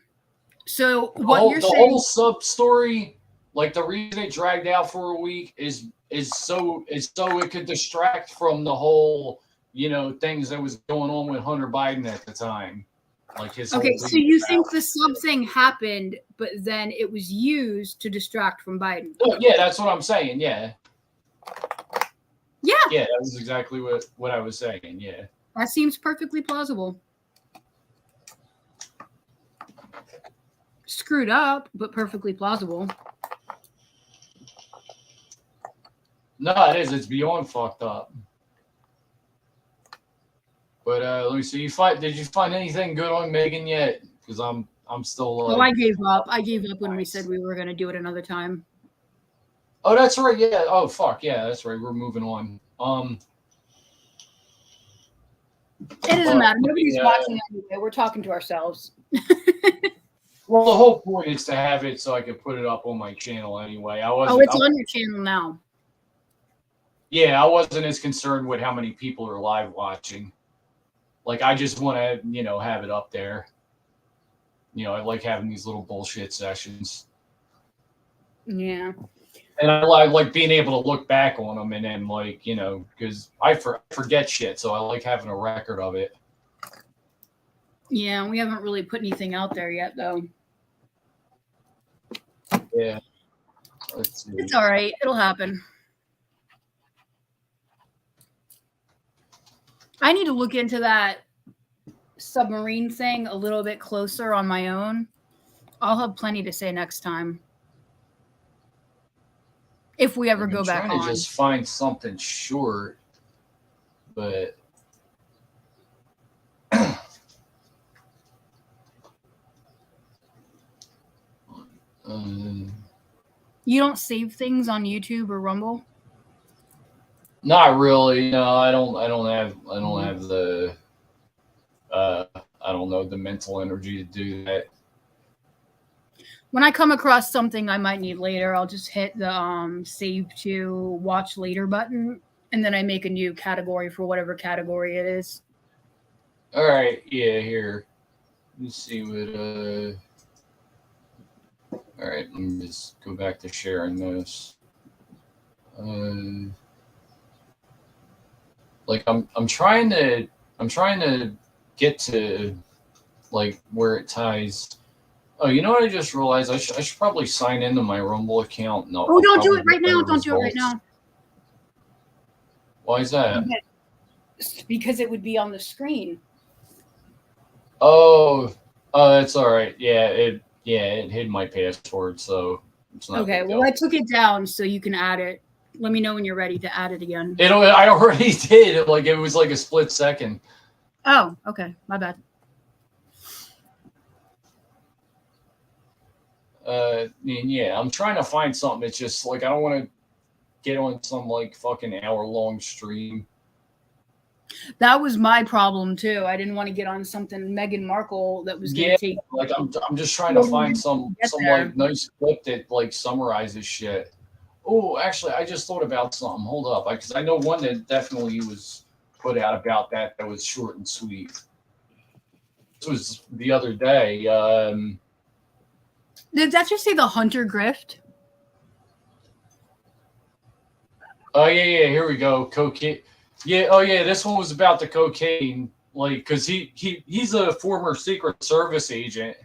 So what you're saying, the whole sub story, like the reason it dragged out for a week is so it could distract from the whole, things that was going on with Hunter Biden at the time. Like his okay, so you think the sub thing happened, but then it was used to distract from Biden? Oh, yeah, that's what I'm saying. Yeah. Yeah. Yeah, that was exactly what I was saying. Yeah. That seems perfectly plausible. Screwed up, but perfectly plausible. No, it is. It's beyond fucked up. But let me see. Did you find anything good on Megan yet? Because I'm still. Oh, I gave up. I gave up when we said we were going to do it another time. Oh, that's right. Yeah. Oh, fuck. Yeah, that's right. We're moving on. It doesn't matter. Nobody's watching anyway. We're talking to ourselves. Well, the whole point is to have it so I can put it up on my channel anyway. It's on your channel now. Yeah, I wasn't as concerned with how many people are live watching. Like, I just want to, have it up there. I like having these little bullshit sessions. Yeah. And I like being able to look back on them and then, like, because I forget shit, so I like having a record of it. Yeah, we haven't really put anything out there yet, though. Yeah. Let's see. It's all right. It'll happen. I need to look into that submarine thing a little bit closer on my own. I'll have plenty to say next time. If we ever go back on. Just find something short, but you don't save things on YouTube or Rumble? Not really. No, I don't have the I don't know, the mental energy to do that. When I come across something I might need later, I'll just hit the save to watch later button, and then I make a new category for whatever category it is. All right, yeah, here. Let's see what All right, let me just go back to sharing this. Like I'm trying to get to like where it ties. Oh, you know what? I just realized I should probably sign into my Rumble account. No. Oh, don't do it right now. Don't do it right now. Why is that? Because it would be on the screen. Oh, it's all right. Yeah, it hid my password, so it's not. Okay, well, I took it down so you can add it. Let me know when you're ready to add it again. I already did. Like it was like a split second. Oh, okay, my bad. Yeah, I'm trying to find something. It's just like I don't want to get on some like fucking hour-long stream. That was my problem too. I didn't want to get on something Meghan Markle that was going to take. Like I'm just trying to find some like nice clip that like summarizes shit. Oh, actually, I just thought about something. Hold up, because I know one that definitely was put out about that was short and sweet. This was the other day. Did that just say the Hunter grift? Oh yeah, here we go. Cocaine. Yeah, oh yeah, this one was about the cocaine, like, because he's a former Secret Service agent,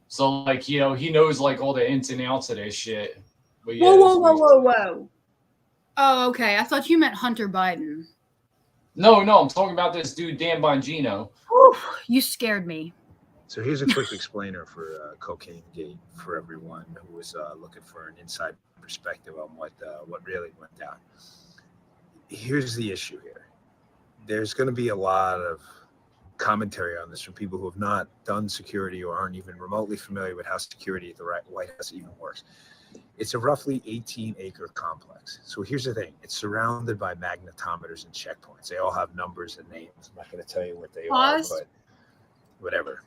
so like, you know, he knows like all the ins and outs of this shit. But yeah, whoa! Oh, okay. I thought you meant Hunter Biden. No, I'm talking about this dude Dan Bongino. Oof, you scared me. So here's a quick explainer for Cocaine Gate for everyone who was looking for an inside perspective on what really went down. Here's the issue here. There's going to be a lot of commentary on this from people who have not done security or aren't even remotely familiar with how security at the White House even works. It's a roughly 18-acre complex. So here's the thing. It's surrounded by magnetometers and checkpoints. They all have numbers and names. I'm not going to tell you what they are, but whatever.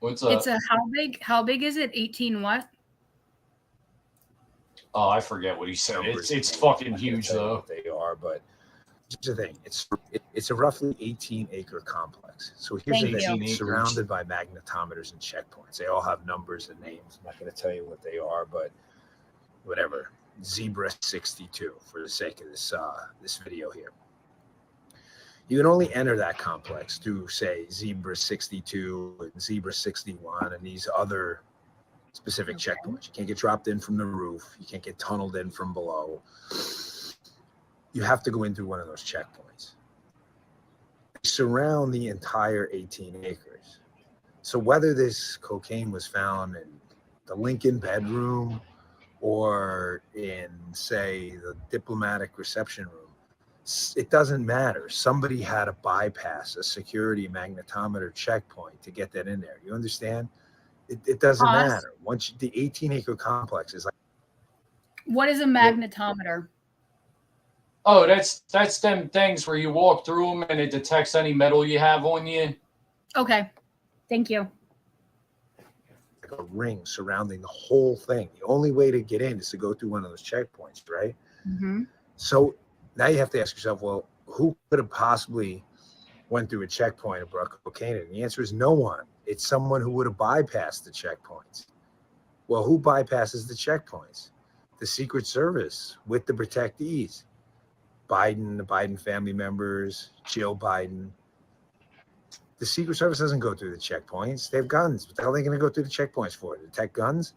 What's up? It's a how big is it? 18 what? Oh, I forget what he said. It's fucking huge though. They are, but here's the thing. It's a roughly 18-acre complex. So here's the thing. It's surrounded by magnetometers and checkpoints. They all have numbers and names. I'm not going to tell you what they are, but whatever. Zebra 62 for the sake of this video here. You can only enter that complex through, say, Zebra 62 and Zebra 61 and these other specific checkpoints. You can't get dropped in from the roof. You can't get tunneled in from below. You have to go in through one of those checkpoints. They surround the entire 18 acres. So whether this cocaine was found in the Lincoln bedroom or in, say, the diplomatic reception room, it doesn't matter. Somebody had to bypass a security magnetometer checkpoint to get that in there. You understand? It doesn't matter. Once the 18-acre complex is like. What is a magnetometer? Oh, that's them things where you walk through them and it detects any metal you have on you. Okay, thank you. Like a ring surrounding the whole thing. The only way to get in is to go through one of those checkpoints, right? Mm-hmm. So now you have to ask yourself, well, who could have possibly went through a checkpoint and brought cocaine in? The answer is no one. It's someone who would have bypassed the checkpoints. Well, who bypasses the checkpoints? The Secret Service with the protectees. Biden, the Biden family members, Jill Biden. The Secret Service doesn't go through the checkpoints. They have guns. What the hell are they going to go through the checkpoints for? To detect guns?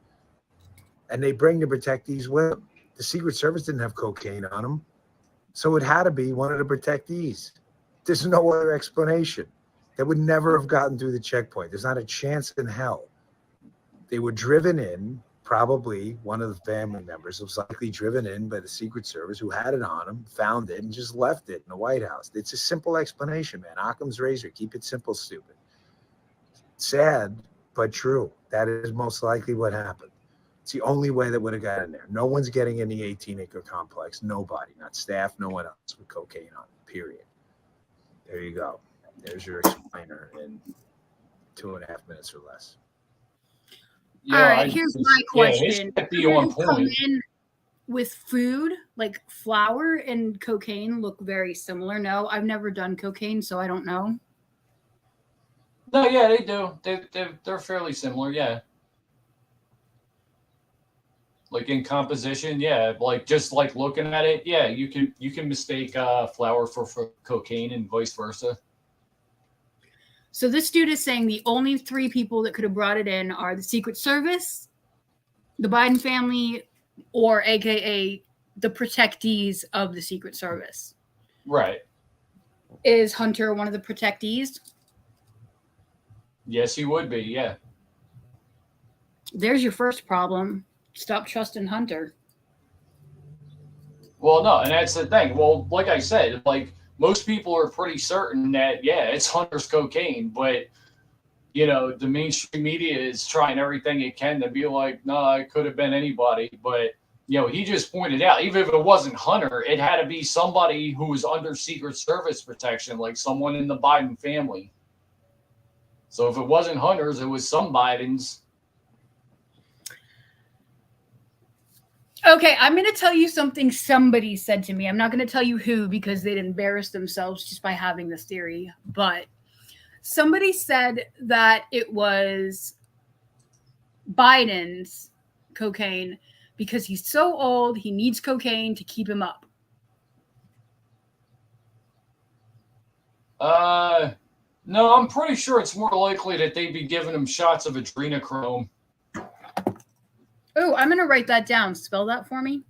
And they bring the protectees with them. The Secret Service didn't have cocaine on them. So it had to be one of the protectees. There's no other explanation. They would never have gotten through the checkpoint. There's not a chance in hell. They were driven in, probably one of the family members was likely driven in by the Secret Service who had it on him, found it, and just left it in the White House. It's a simple explanation, man. Occam's razor. Keep it simple, stupid. Sad, but true. That is most likely what happened. It's the only way that would have got in there. No one's getting in the 18-acre complex. Nobody, not staff, no one else with cocaine on it, period. There you go. There's your explainer in 2.5 minutes or less. Yeah, all right, here's my question. Come in with food, like flour and cocaine look very similar. No, I've never done cocaine, so I don't know. No, yeah, they do. They're fairly similar, yeah. Like in composition, yeah. Like just like looking at it, yeah. You can mistake flour for cocaine and vice versa. So this dude is saying the only 3 people that could have brought it in are the Secret Service, the Biden family, or AKA the protectees of the Secret Service. Right. Is Hunter one of the protectees? Yes, he would be, yeah. There's your first problem. Stop trusting Hunter. Well, no, and that's the thing. Well, like I said, like most people are pretty certain that, yeah, it's Hunter's cocaine, but you know, the mainstream media is trying everything it can to be like, no, it could have been anybody. But, you know, he just pointed out, even if it wasn't Hunter, it had to be somebody who was under Secret Service protection, like someone in the Biden family. So if it wasn't Hunter's, it was some Biden's. Okay, I'm going to tell you something somebody said to me. I'm not going to tell you who because they'd embarrass themselves just by having this theory. But somebody said that it was Biden's cocaine because he's so old, he needs cocaine to keep him up. No, I'm pretty sure it's more likely that they'd be giving him shots of adrenochrome. Oh, I'm going to write that down. Spell that for me.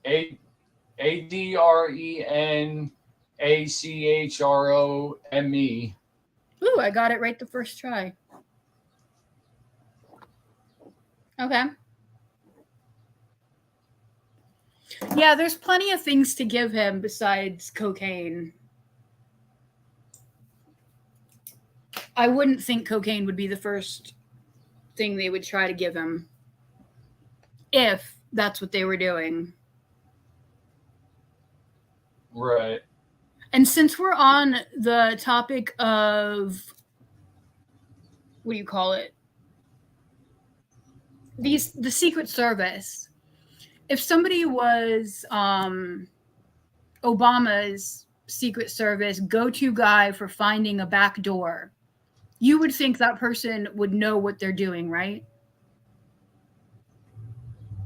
ADRENACHROME. Ooh, I got it right the first try. Okay. Yeah, there's plenty of things to give him besides cocaine. I wouldn't think cocaine would be the first thing they would try to give him if that's what they were doing. Right. And since we're on the topic of, what do you call it? The Secret Service. If somebody was Obama's Secret Service go-to guy for finding a back door, you would think that person would know what they're doing, right?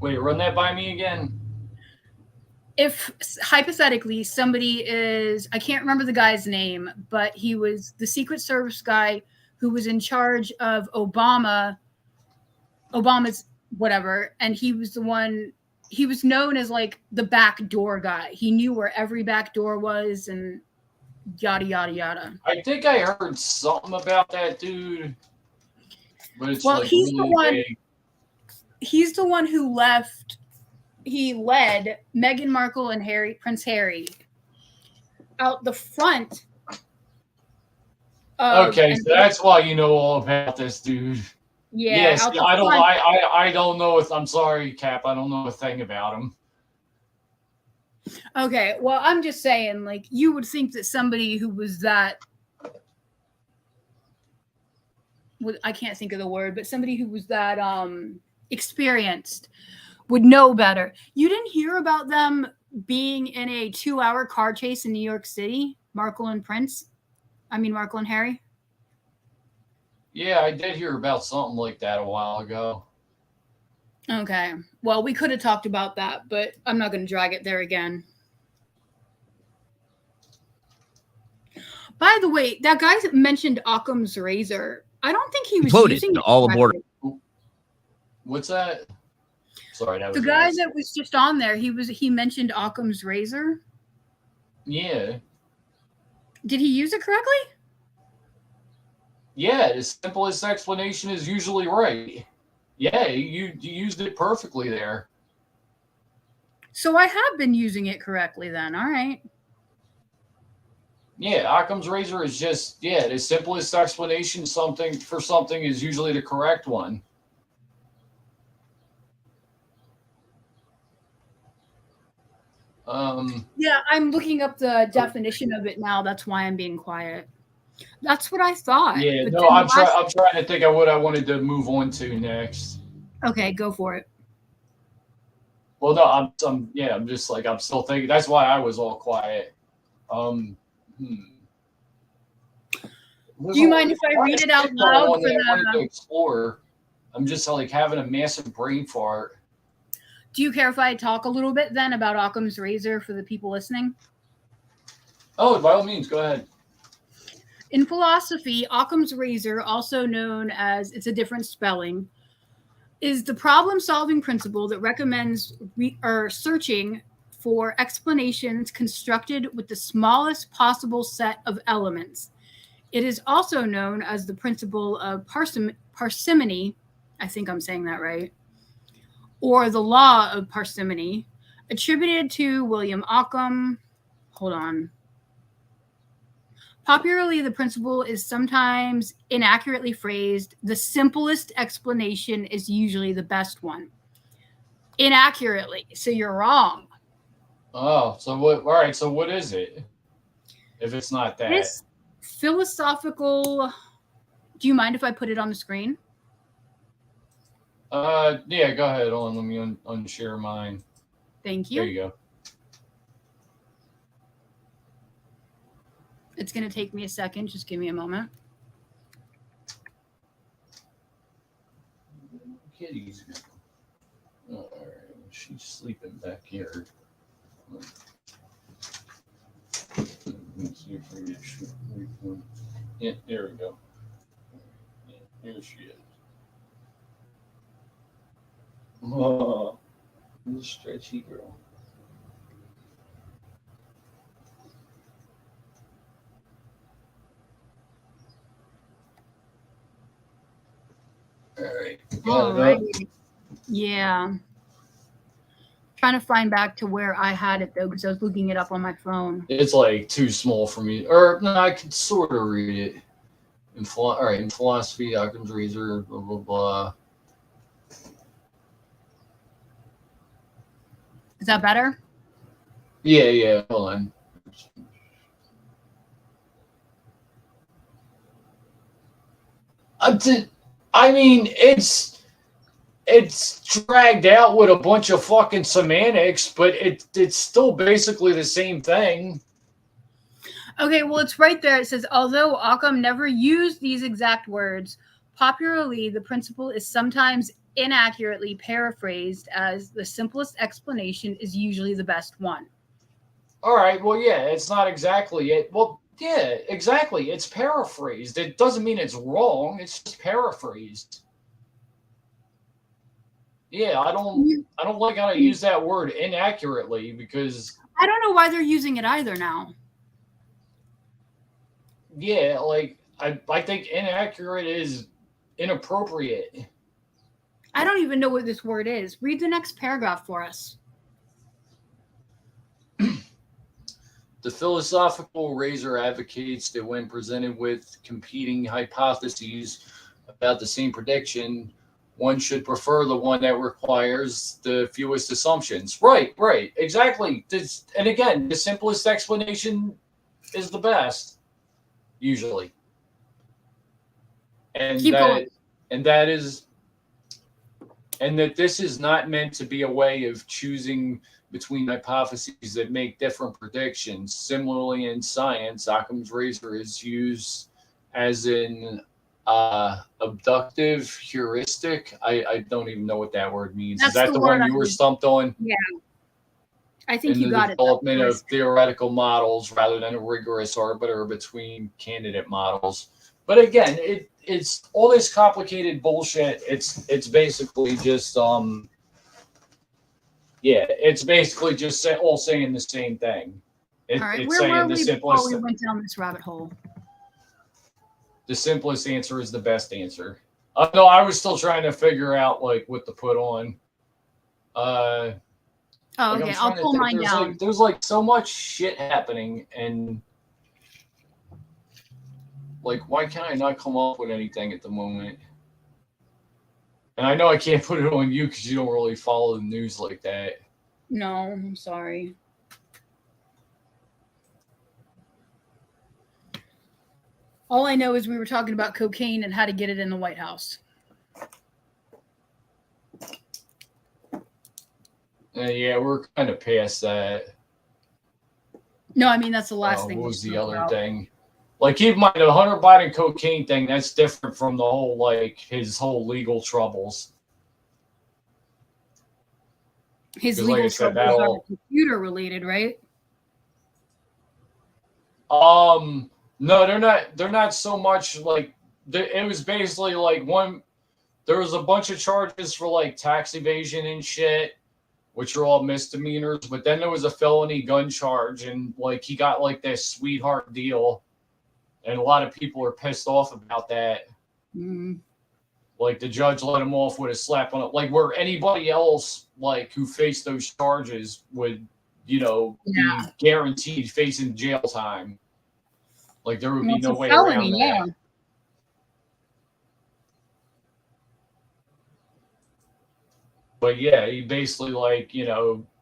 Wait, run that by me again. If hypothetically somebody is, I can't remember the guy's name, but he was the Secret Service guy who was in charge of Obama's whatever, and he was the one, he was known as like the back door guy. He knew where every back door was and yada yada yada. I think I heard something about that dude, but it's well, like he's really the one. vague. He's the one who left. He led Meghan Markle and Prince Harry out the front. Okay, so that's why you know all about this dude. Yeah. Yes, I don't know. I'm sorry, Cap. I don't know a thing about him. Okay, well, I'm just saying, like, you would think that somebody who was that, I can't think of the word, but somebody who was that experienced would know better. You didn't hear about them being in a 2-hour car chase in New York City, Markle and Harry? Yeah, I did hear about something like that a while ago. Okay. Well, we could have talked about that, but I'm not going to drag it there again. By the way, that guy mentioned Occam's razor. I don't think he was using it all aboard. What's that? Sorry, that was the guy that was just on there. He mentioned Occam's razor. Yeah. Did he use it correctly? Yeah, the simplest explanation is usually right. Yeah, you used it perfectly there. So I have been using it correctly then. All right. Yeah, Occam's razor is just, the simplest explanation for something is usually the correct one. Yeah, I'm looking up the definition of it now. That's why I'm being quiet. That's what I thought. Yeah, no, I'm trying to think of what I wanted to move on to next. Okay, go for it. Well, no, I'm just like, I'm still thinking. That's why I was all quiet. Do you mind if I read it out loud for the explore? I'm just like having a massive brain fart. Do you care if I talk a little bit then about Occam's razor for the people listening? Oh, by all means, go ahead. In philosophy, Occam's razor, also known as, it's a different spelling, is the problem-solving principle that recommends searching for explanations constructed with the smallest possible set of elements. It is also known as the principle of parsimony, I think I'm saying that right, or the law of parsimony, attributed to William Occam. Hold on. Popularly, the principle is sometimes inaccurately phrased. The simplest explanation is usually the best one. Inaccurately, so you're wrong. Oh, so what? All right, so what is it? If it's not that. This philosophical. Do you mind if I put it on the screen? Yeah, go ahead. Hold on, let me unshare mine. Thank you. There you go. It's going to take me a second. Just give me a moment. Kitty's. All right, she's sleeping back here. Let's see if we get. Yeah, there we go. Yeah, here she is. Oh, the stretchy girl. All right. Yeah. Trying to find back to where I had it though, because I was looking it up on my phone. It's like too small for me. Or no, I could sort of read it. In philosophy, Occam's razor, blah blah blah. Is that better? Yeah. Hold on. I mean, it's dragged out with a bunch of fucking semantics, but it's still basically the same thing. Okay, well, it's right there. It says, although Occam never used these exact words, popularly the principle is sometimes inaccurately paraphrased as the simplest explanation is usually the best one. All right, well, yeah, it's not exactly it. Well, yeah, exactly. It's paraphrased. It doesn't mean it's wrong. It's just paraphrased. Yeah, I don't like how to use that word inaccurately because I don't know why they're using it either now. Yeah, like I think inaccurate is inappropriate. I don't even know what this word is. Read the next paragraph for us. The philosophical razor advocates that when presented with competing hypotheses about the same prediction, one should prefer the one that requires the fewest assumptions. Right, exactly. And again, the simplest explanation is the best, usually. And that this is not meant to be a way of choosing between hypotheses that make different predictions. Similarly, in science, Occam's razor is used as an abductive heuristic. I don't even know what that word means. Is that the one you were stumped on? Yeah. I think you got it. Development of theoretical models rather than a rigorous arbiter between candidate models. But again, it's all this complicated bullshit. It's basically just it's basically just all saying the same thing. All right, where were we before we went down this rabbit hole? The simplest answer is the best answer. No, I was still trying to figure out like what to put on. Okay, I'll pull mine down. There's like so much shit happening, and like, why can't I not come up with anything at the moment? And I know I can't put it on you because you don't really follow the news like that. No, I'm sorry. All I know is we were talking about cocaine and how to get it in the White House. Yeah, we're kind of past that. No, I mean, that's the last thing. What was the other thing? Like, keep in mind, the Hunter Biden cocaine thing, that's different from the whole, like, his whole legal troubles. His legal troubles are computer related, right? No, they're not so much like, it was basically like there was a bunch of charges for like tax evasion and shit, which are all misdemeanors, but then there was a felony gun charge, and like he got like this sweetheart deal, and a lot of people are pissed off about that. Mm. Like the judge let him off with a slap on it, like where anybody else like who faced those charges would, be guaranteed facing jail time. Like there would be no way around that. Yeah. But yeah, he basically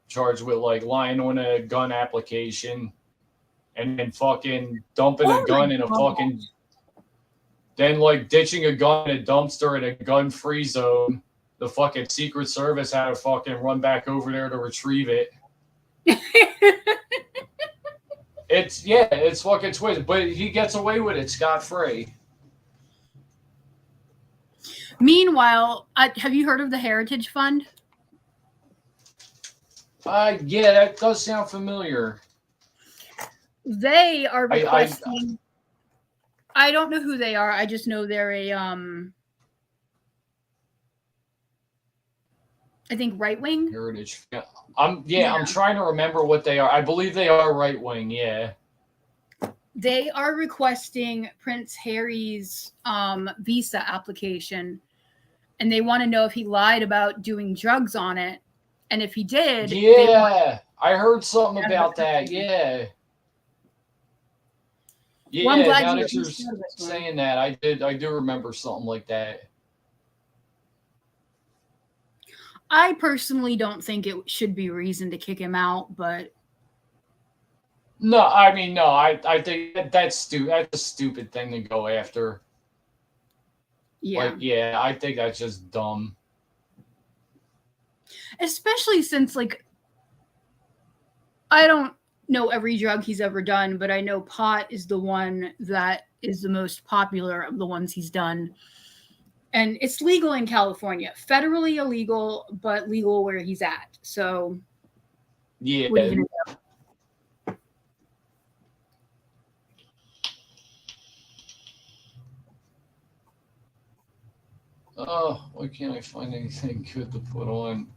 charged with like lying on a gun application and then fucking dumping a gun in a fucking, then like ditching a gun in a dumpster in a gun-free zone. The fucking Secret Service had to fucking run back over there to retrieve it. It's fucking twisted, but he gets away with it scot-free. Meanwhile, have you heard of the Heritage Fund? Yeah, that does sound familiar. They are requesting. I don't know who they are. I just know they're a I think right wing. Heritage. Yeah. I'm trying to remember what they are. I believe they are right wing. Yeah. They are requesting Prince Harry's visa application, and they want to know if he lied about doing drugs on it, and if he did. Yeah, I heard something about that. Yeah. Yeah. Well, I'm glad now that you're saying that, I do remember something like that. I personally don't think it should be reason to kick him out, but no, I mean, no, I think that's stupid. That's a stupid thing to go after. Yeah. Like, yeah, I think that's just dumb. Especially since, like, I don't know every drug he's ever done, but I know pot is the one that is the most popular of the ones he's done. And it's legal in California, federally illegal, but legal where he's at. So, yeah. What are you gonna do? Oh, why can't I find anything good to put on?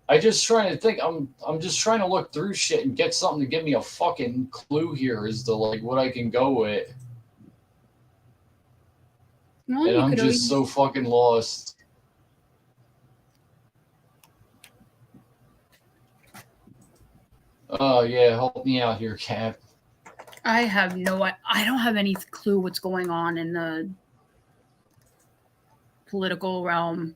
I just trying to think. I'm just trying to look through shit and get something to give me a fucking clue here as to like what I can go with. Well, and I'm just so fucking lost. Oh yeah, help me out here, Cap. I don't have any clue what's going on in the political realm.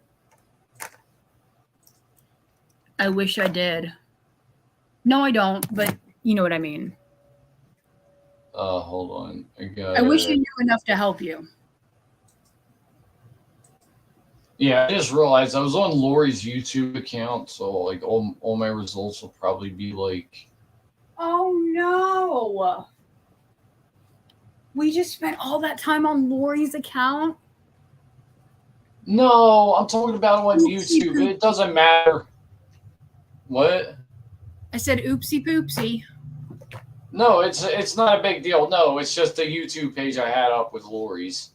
I wish I did. No, I don't, but you know what I mean. Hold on. I wish I knew enough to help you. Yeah, I just realized I was on Lori's YouTube account, so like all my results will probably be like. Oh no! We just spent all that time on Lori's account. No, I'm talking about on YouTube. It doesn't matter. What? I said oopsie poopsie. No, it's not a big deal. No, it's just a YouTube page I had up with Lori's.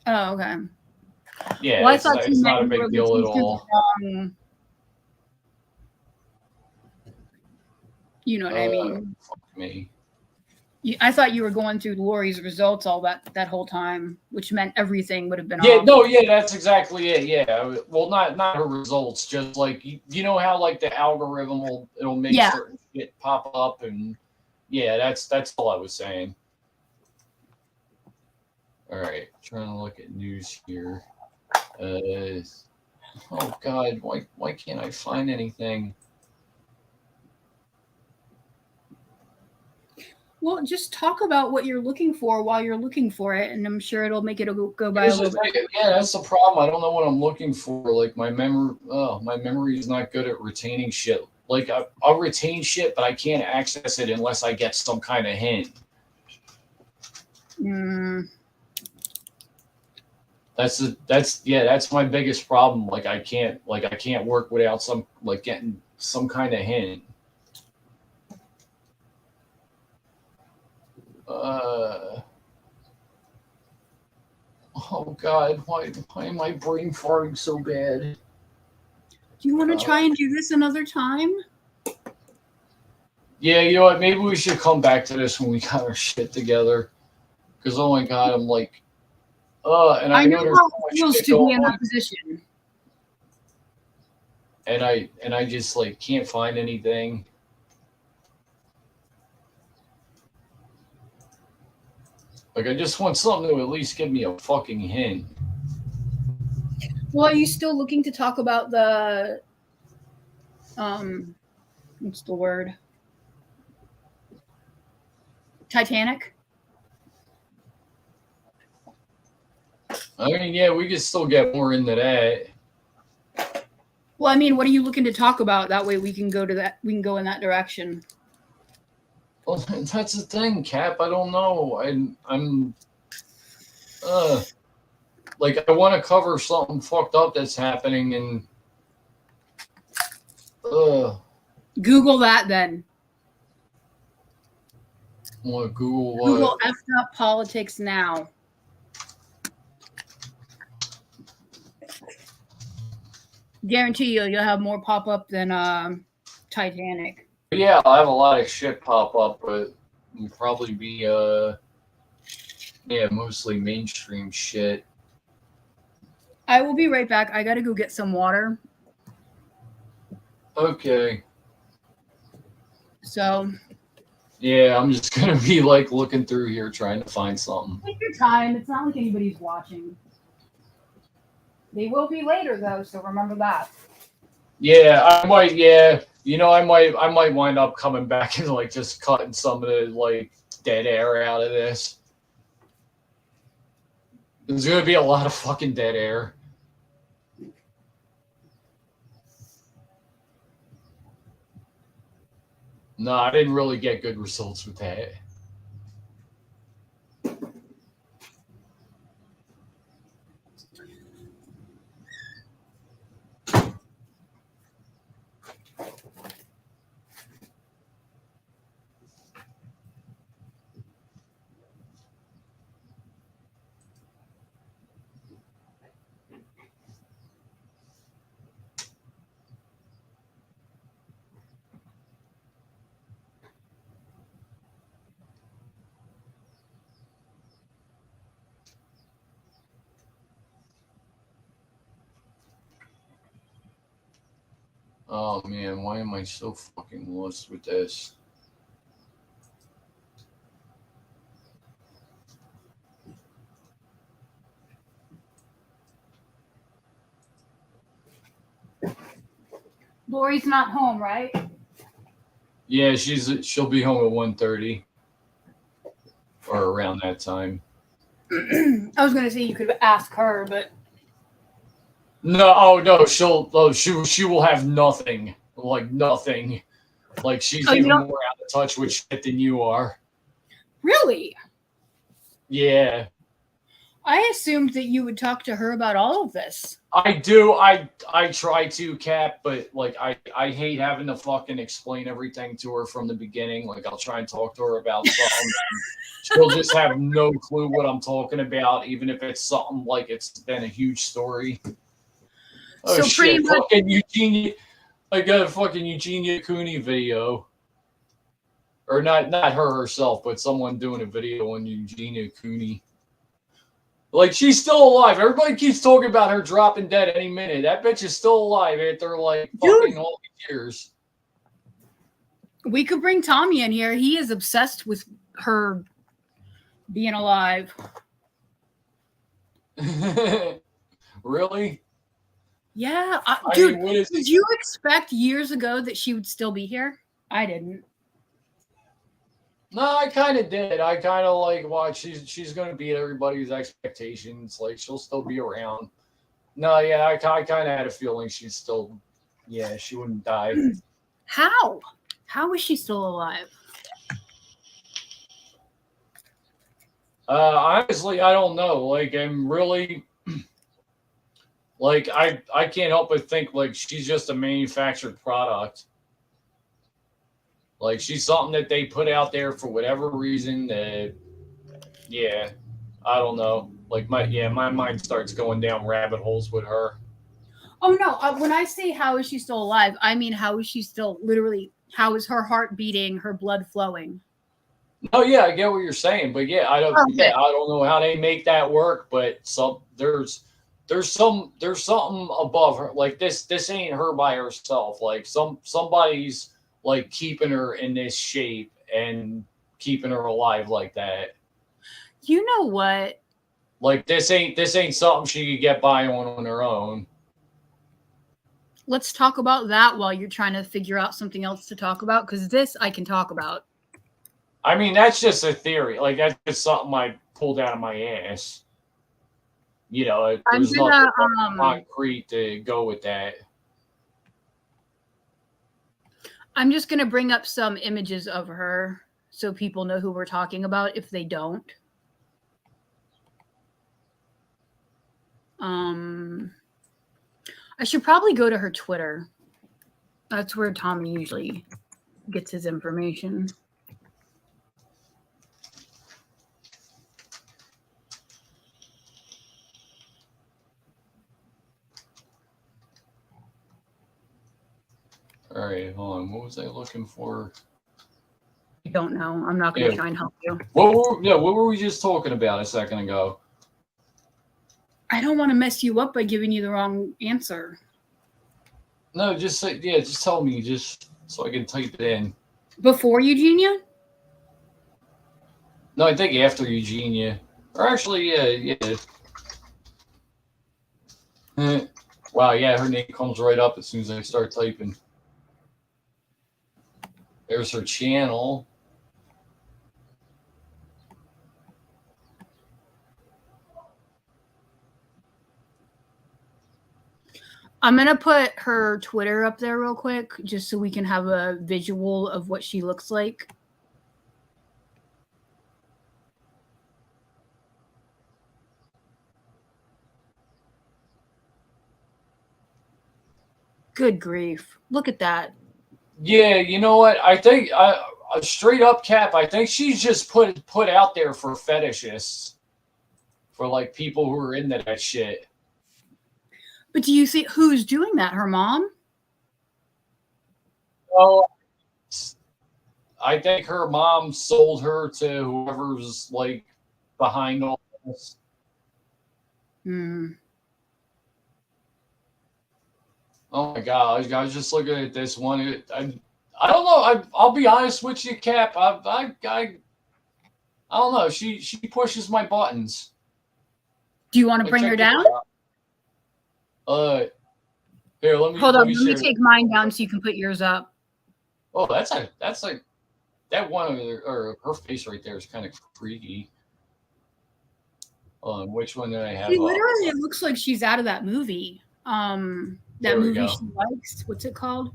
Oh, okay. Yeah, well, it's not a big deal at all. You know what I mean? Fuck me. I thought you were going through Lori's results all that whole time, which meant everything would have been Yeah, off. no, yeah, that's exactly it. Yeah, well, not her results, just like you know how like the algorithm it'll make certain shit pop up, and yeah, that's all I was saying. All right, trying to look at news here. Oh God, why can't I find anything? Well, just talk about what you're looking for while you're looking for it, and I'm sure it'll make it go by a little bit. Yeah, that's the problem. I don't know what I'm looking for. Like my memory is not good at retaining shit. Like I'll retain shit, but I can't access it unless I get some kind of hint. That's my biggest problem. Like I can't work without getting some kind of hint. Oh God, why am I brain farting so bad? Do you want to try and do this another time? Yeah, you know what? Maybe we should come back to this when we got our shit together. Because oh my God, I'm like, and I know there's how so much it feels shit to be going in on. that position. And I just like can't find anything. Like I just want something to at least give me a fucking hint. Well, are you still looking to talk about the what's the word? Titanic? I mean, yeah, we could still get more into that. Well, I mean, what are you looking to talk about? That way we can go to that. We can go in that direction. Well, that's the thing, Cap. I don't know. I'm like I want to cover something fucked up that's happening and Google that then. What, Google what? Google effed up politics now. Guarantee you'll have more pop up than Titanic. Yeah, I'll have a lot of shit pop up, but it'll probably be mostly mainstream shit. I will be right back. I gotta go get some water. Okay. So. Yeah, I'm just gonna be like looking through here trying to find something. Take your time. It's not like anybody's watching. They will be later though, so remember that. Yeah, I might. Yeah, you know, I might wind up coming back and like just cutting some of the like dead air out of this. There's gonna be a lot of fucking dead air. No, I didn't really get good results with that. Oh man, why am I so fucking lost with this? Lori's not home, right? Yeah, she'll be home at 1:30 or around that time. I was gonna say you could ask her, but no, she will have nothing, like nothing, like she's even more out of touch with shit than you are. Really? Yeah. I assumed that you would talk to her about all of this. I do. I try to, Cap, but like I hate having to fucking explain everything to her from the beginning. Like I'll try and talk to her about something. She'll just have no clue what I'm talking about, even if it's something like it's been a huge story. Oh, so shit, fucking Eugenia. I got a fucking Eugenia Cooney video. Or not her herself, but someone doing a video on Eugenia Cooney. Like, she's still alive. Everybody keeps talking about her dropping dead any minute. That bitch is still alive after, like, fucking all these years. We could bring Tommy in here. He is obsessed with her being alive. Really? Yeah. Dude, did you expect years ago that she would still be here? I didn't. No, I kind of did. I kind of like watch. She's going to beat everybody's expectations. Like, she'll still be around. No, yeah, I kind of had a feeling she's still, yeah, she wouldn't die. How? How is she still alive? Honestly, I don't know. Like, I'm really like I can't help but think like she's just a manufactured product. Like she's something that they put out there for whatever reason. That yeah, I don't know. Like my mind starts going down rabbit holes with her. Oh no! When I say how is she still alive, I mean how is she still literally? How is her heart beating? Her blood flowing? Oh yeah, I get what you're saying, but yeah, I don't. Okay. Yeah, I don't know how they make that work, but there's something above her. Like this ain't her by herself. Like somebody's like keeping her in this shape and keeping her alive like that. You know what? Like this ain't something she could get by on her own. Let's talk about that while you're trying to figure out something else to talk about, because this I can talk about. I mean, that's just a theory. Like that's just something I pulled out of my ass. You know, there's nothing concrete to go with that. I'm just gonna bring up some images of her so people know who we're talking about if they don't. I should probably go to her Twitter. That's where Tommy usually gets his information. All right, hold on. What was I looking for? I don't know. I'm not going to try and help you. What were we just talking about a second ago? I don't want to mess you up by giving you the wrong answer. No, just say, just tell me, just so I can type it in. Before Eugenia? No, I think after Eugenia. Or actually, yeah. Wow, yeah, her name comes right up as soon as I start typing. There's her channel. I'm going to put her Twitter up there real quick, just so we can have a visual of what she looks like. Good grief. Look at that. Yeah, you know what? I think a straight up cap, I think she's just put out there for fetishists. For like people who are into that shit. But do you see who's doing that? Her mom? Well, I think her mom sold her to whoever's like behind all this. Oh my god! I was just looking at this one. I don't know. I'll be honest with you, Cap. I don't know. She pushes my buttons. Do you want to bring her down? Here, let me hold on. Let me take mine down so you can put yours up. Oh, that's like that one or her face right there is kind of freaky. Which one did I have? She literally looks like she's out of that movie. That movie she likes. What's it called?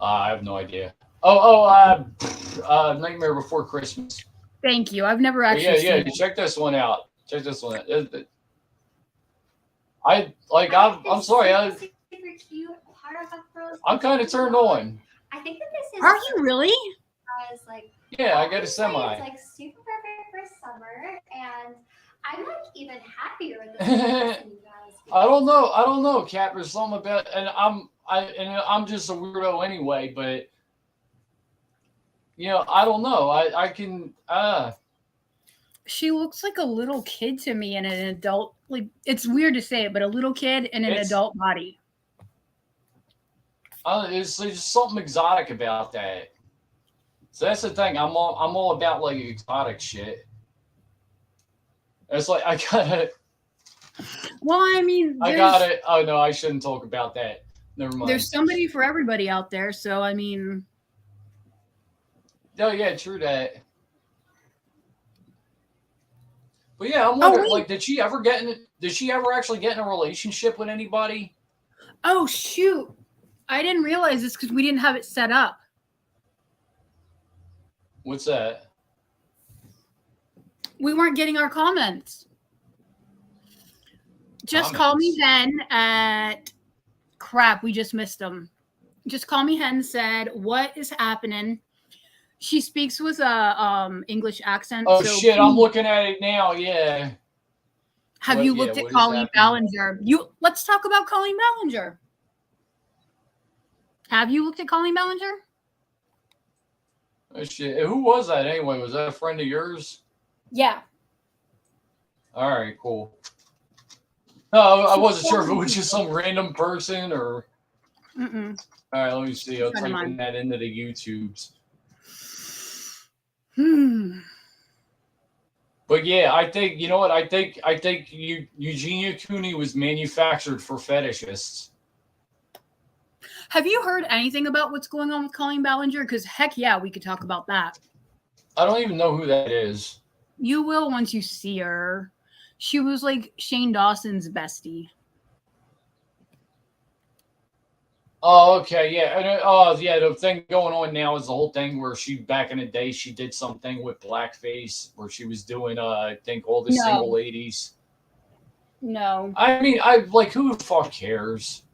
I have no idea. Nightmare Before Christmas. Thank you. I've never actually seen it. Check this one out. Check this one out. I'm sorry. I'm kind of turned on. I think that this is. Are you really? Yeah, I got a semi. It's like super perfect for summer, and I'm like even happier with this. I don't know, Cap. There's something about, and I'm just a weirdo anyway. But I don't know. I can. She looks like a little kid to me in an adult. Like, it's weird to say it, but a little kid in an adult body. There's something exotic about that. So that's the thing. I'm all about like exotic shit. It's like I gotta. Well, I mean, I got it. Oh no, I shouldn't talk about that. Never mind. There's somebody for everybody out there. So I mean. Oh yeah, true that. But yeah, I'm wondering, like, did she ever actually get in a relationship with anybody? Oh shoot. I didn't realize this because we didn't have it set up. What's that? We weren't getting our comments. Just Call Me Hen at crap. We just missed them. Just Call Me Hen said, "What is happening?" She speaks with a English accent. Oh shit! I'm looking at it now. Yeah. Have you looked at Colleen Ballinger? Let's talk about Colleen Ballinger. Have you looked at Colleen Ballinger? Oh shit! Who was that anyway? Was that a friend of yours? Yeah. All right, cool. No, I wasn't sure if it was just some random person or. Mm-mm. All right, let me see. I'll type that into the YouTubes. But yeah, I think you know what I think. Eugenia Cooney was manufactured for fetishists. Have you heard anything about what's going on with Colleen Ballinger? Because heck yeah, we could talk about that. I don't even know who that is. You will once you see her. She was like Shane Dawson's bestie. Oh, okay, yeah. Yeah, the thing going on now is the whole thing where back in the day, she did something with blackface where she was doing, I think, all the single ladies. No. I mean, who the fuck cares?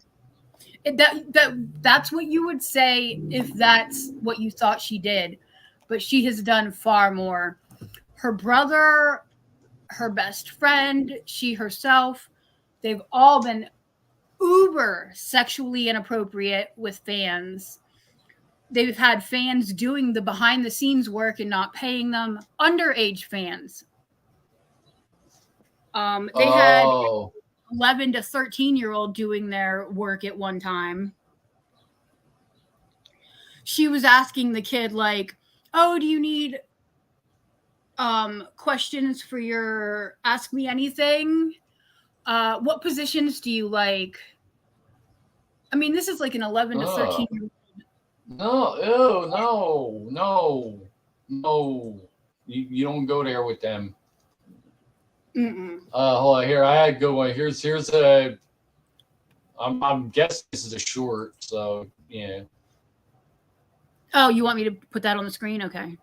That's what you would say if that's what you thought she did. But she has done far more. Her brother, her best friend, she herself, they've all been uber sexually inappropriate with fans. They've had fans doing the behind the scenes work and not paying them. Underage fans. They had 11 to 13-year-old doing their work at one time. She was asking the kid like, "Oh, do you need questions for your Ask Me Anything? What positions do you like?" I mean, this is like an 11 to 13-year-old. No. You don't go there with them. Mm-mm. Hold on here. I had a good one. Here's a. I'm guessing this is a short. So yeah. Oh, you want me to put that on the screen? Okay.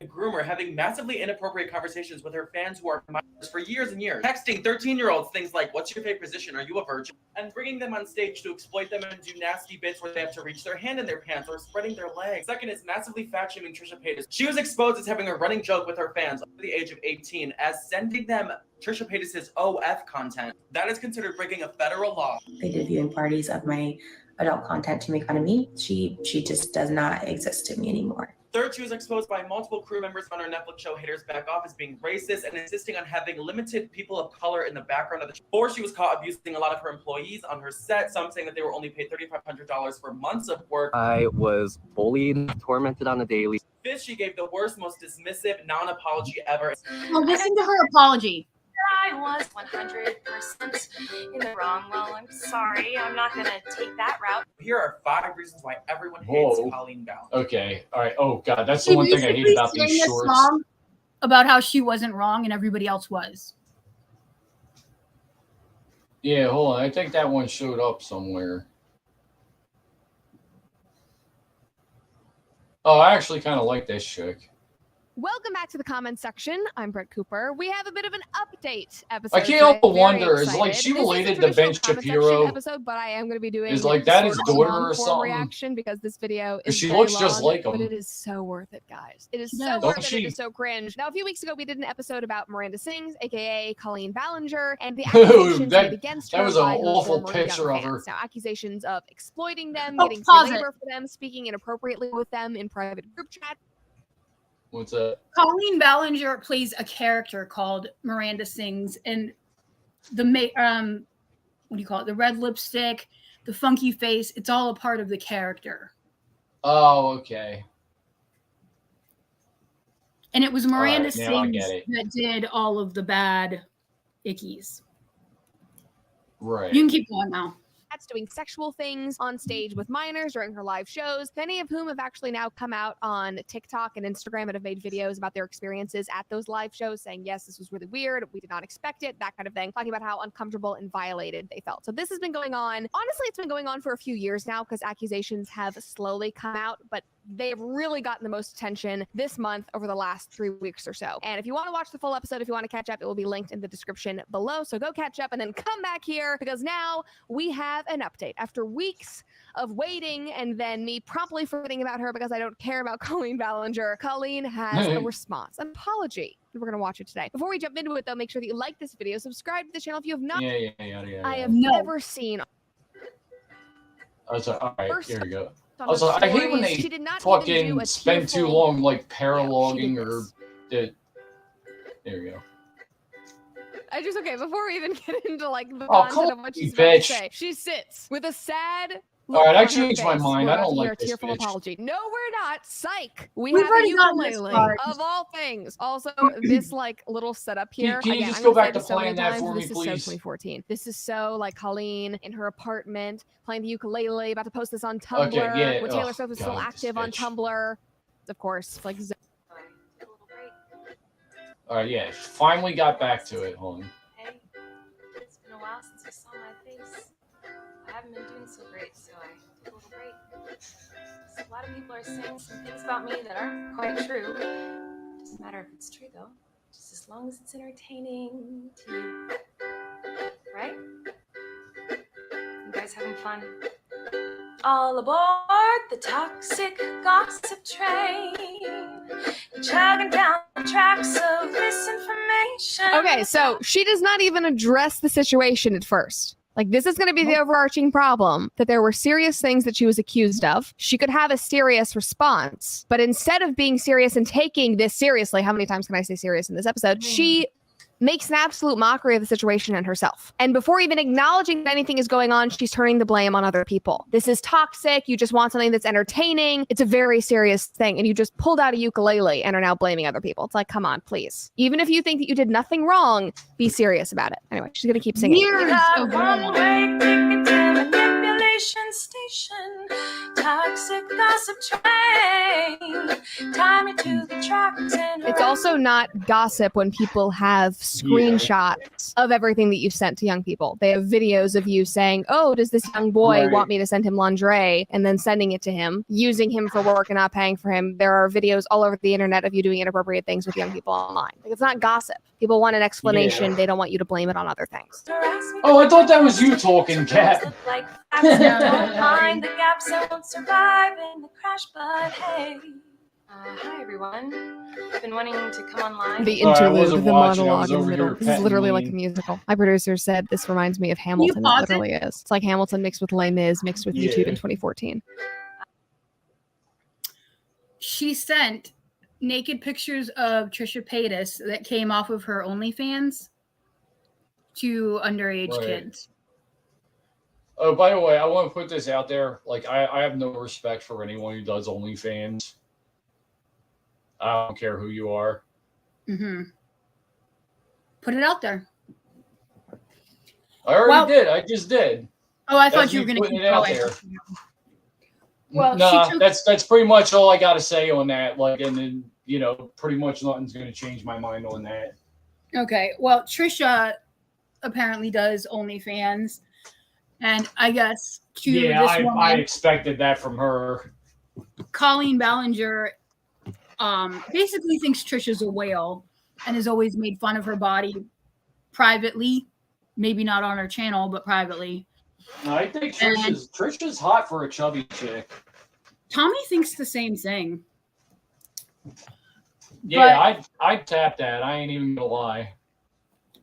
A groomer having massively inappropriate conversations with her fans who are minors for years and years, texting 13-year-olds things like, "What's your favorite position? Are you a virgin?" and bringing them on stage to exploit them and do nasty bits where they have to reach their hand in their pants or spreading their legs. Second is massively fat shaming Trisha Paytas. She was exposed as having a running joke with her fans under the age of 18 as sending them Trisha Paytas' OF content. That is considered breaking a federal law. They did viewing parties of my adult content to make fun of me. She just does not exist to me anymore. Third, she was exposed by multiple crew members on her Netflix show Haters Back Off as being racist and insisting on having limited people of color in the background of the show. Fourth, she was caught abusing a lot of her employees on her set, some saying that they were only paid $3,500 for months of work. I was bullied, tormented on a daily. Fifth, she gave the worst, most dismissive, non-apology ever. Well, listen to her apology. I was 100% in the wrong. Well, I'm sorry. I'm not going to take that route. Here are 5 reasons why everyone hates Colleen Ballinger. Okay. All right. Oh, God. That's the one thing I hate about these shorts. Song about how she wasn't wrong and everybody else was. Yeah, hold on. I think that one showed up somewhere. Oh, I actually kind of like this chick. Welcome back to the comments section. I'm Brett Cooper. We have a bit of an update episode. I can't help but wonder, is like she related to Ben Shapiro? Episode, but I am going to be doing is like that his daughter or something? Reaction because this video is she looks just like him. But it is so worth it, guys. It is so worth it. It is so cringe. Now, a few weeks ago, we did an episode about Miranda Sings, aka Colleen Ballinger, and the accusations made against her. That was an awful picture of her. Now, accusations of exploiting them, getting free labor for them, speaking inappropriately with them in private group chat. What's that? Colleen Ballinger plays a character called Miranda Sings, and the what do you call it? The red lipstick, the funky face. It's all a part of the character. Oh, okay. And it was Miranda Sings that did all of the bad ickies. Right. You can keep going now. That's doing sexual things on stage with minors during her live shows, many of whom have actually now come out on TikTok and Instagram and have made videos about their experiences at those live shows saying, yes, this was really weird. We did not expect it, that kind of thing, talking about how uncomfortable and violated they felt. So this has been going on. Honestly, it's been going on for a few years now because accusations have slowly come out, but they have really gotten the most attention this month over the last 3 weeks or so. And if you want to watch the full episode, if you want to catch up, it will be linked in the description below. So go catch up and then come back here, because now we have an update. After weeks of waiting and then me promptly forgetting about her because I don't care about Colleen Ballinger, Colleen has a response, an apology. We're going to watch it today. Before we jump into it, though, make sure that you like this video, subscribe to the channel if you have not. I have never seen. All right, here we go. I hate when they fucking spend too long, like, paralogging or... There we go. Okay, before we even get into, like, the content of what she's about to say, she sits with a sad... All right, I changed my mind. I don't like this tearful bitch. Apology. No, we're not. Psych. We've already a gotten this ukulele far. of all things. Also, this like little setup here. Can you again, just I'm go gonna back say to this so many playing that times, for me, this is please? so 2014. This is so like Colleen in her apartment playing the ukulele. About to post this on Tumblr. Okay, yeah. When Taylor Swift is still God, active on Tumblr, of course. Like. All right, yeah. Finally got back to it. Hold on. Hey, it's been a while since you saw my face. I haven't been doing so great, so I took a little break. A lot of people are saying some things about me that aren't quite true. Doesn't matter if it's true, though. Just as long as it's entertaining to you. Right? You guys having fun? All aboard the toxic gossip train. Chugging down the tracks of misinformation. Okay, so she does not even address the situation at first. Like, this is going to be the overarching problem, that there were serious things that she was accused of. She could have a serious response, but instead of being serious and taking this seriously, how many times can I say serious in this episode? She makes an absolute mockery of the situation and herself. And before even acknowledging that anything is going on, she's turning the blame on other people. This is toxic. You just want something that's entertaining. It's a very serious thing. And you just pulled out a ukulele and are now blaming other people. It's like, come on, please. Even if you think that you did nothing wrong, be serious about it. Anyway, she's going to keep singing. Years of one-way ticket to manipulation station. Toxic gossip train. Tie me to the tracks and It's also not gossip when people have screenshots of everything that you've sent to young people. They have videos of you saying, oh, does this young boy want me to send him lingerie? And then sending it to him, using him for work and not paying for him. There are videos all over the internet of you doing inappropriate things with young people online. Like, it's not gossip. People want an explanation. Yeah. They don't want you to blame it on other things. Oh, I thought that was you talking, Kat. like don't find the gaps I won't survive in the crash, but hey. Hi everyone. I've been wanting to come online. The interlude, the monologue in the middle. This is literally like a musical. My producer said this reminds me of Hamilton. It literally is. It's like Hamilton mixed with Les Mis, mixed with YouTube in 2014. She sent naked pictures of Trisha Paytas that came off of her OnlyFans to underage kids. Oh, by the way, I want to put this out there. Like, I have no respect for anyone who does OnlyFans. I don't care who you are. Mm-hmm. Put it out there. I already did. I just did. Oh, I thought you were going to keep it out going. there. Well, nah, that's pretty much all I got to say on that. Like, and then, you know, pretty much nothing's going to change my mind on that. Okay. Well, Trisha apparently does OnlyFans. And I guess I expected that from her. Colleen Ballinger basically thinks Trisha's a whale and has always made fun of her body privately. Maybe not on her channel, but privately. I think Trisha's hot for a chubby chick. Tommy thinks the same thing. Yeah, I'd tap that. I ain't even gonna lie.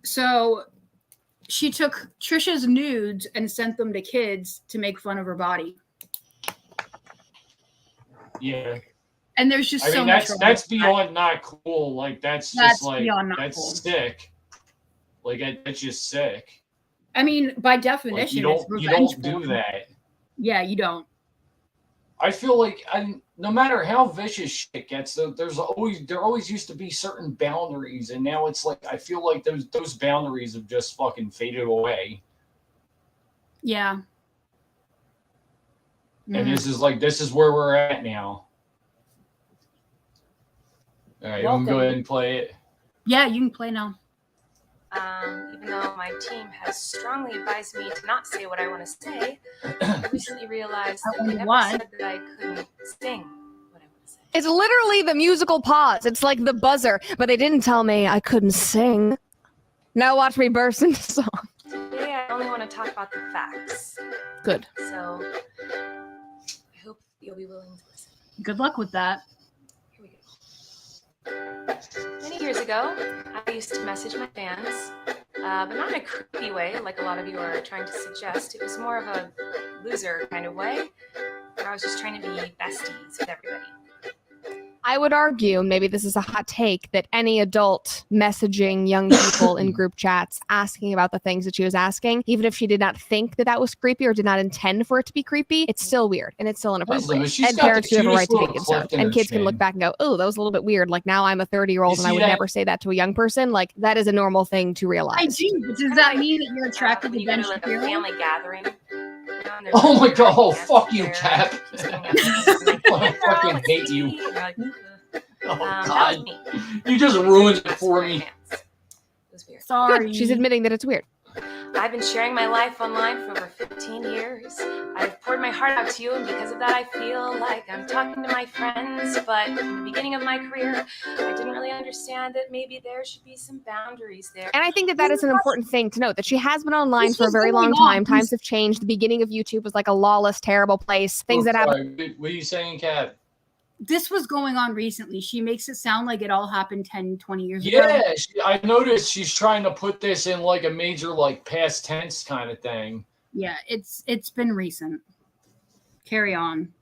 So she took Trisha's nudes and sent them to kids to make fun of her body. Yeah. And there's just that's beyond not cool. Like that's just like that's cool. sick. Like that's just sick. I mean, by definition, like, you don't do that. Yeah, you don't. I feel like no matter how vicious shit gets, there always used to be certain boundaries, and now it's like I feel like those boundaries have just fucking faded away. Yeah. And this is where we're at now. All right, you can go ahead and play it. Yeah, you can play now. Even though my team has strongly advised me to not say what I want to say, I recently realized that they never said that I couldn't sing what It's literally the musical pause. It's like the buzzer, but they didn't tell me I couldn't sing. Now watch me burst into song. Today I only want to talk about the facts. Good. So I hope you'll be willing to listen. Good luck with that. Here we go. Many years ago, I used to message my fans, but not in a creepy way like a lot of you are trying to suggest. It was more of a loser kind of way, where I was just trying to be besties with everybody. I would argue, maybe this is a hot take, that any adult messaging young people in group chats asking about the things that she was asking, even if she did not think that that was creepy or did not intend for it to be creepy, it's still weird and it's still inappropriate. And parents do have a right to be concerned. And kids can look back and go, oh, that was a little bit weird. Like, now I'm a 30-year-old and I would never say that to a young person. Like, that is a normal thing to realize. I do, but does that mean that you're attracted to Ben Like a Shapiro? family gathering. Oh my god, oh, fuck you, Cap. I fucking hate you. Oh god. You just ruined it for me. Sorry. Good. She's admitting that it's weird. I've been sharing my life online for over 15 years. I've poured my heart out to you, and because of that, I feel like I'm talking to my friends. But in the beginning of my career, I didn't really understand that maybe there should be some boundaries there. And I think that that is an important thing to note, that she has been online for a very long time. Times have changed. The beginning of YouTube was like a lawless, terrible place. Things that happen. What are you saying, Kat? This was going on recently. She makes it sound like it all happened 10, 20 years ago. Yeah, I noticed she's trying to put this in like a major like past tense kind of thing. Yeah, it's been recent. Carry on.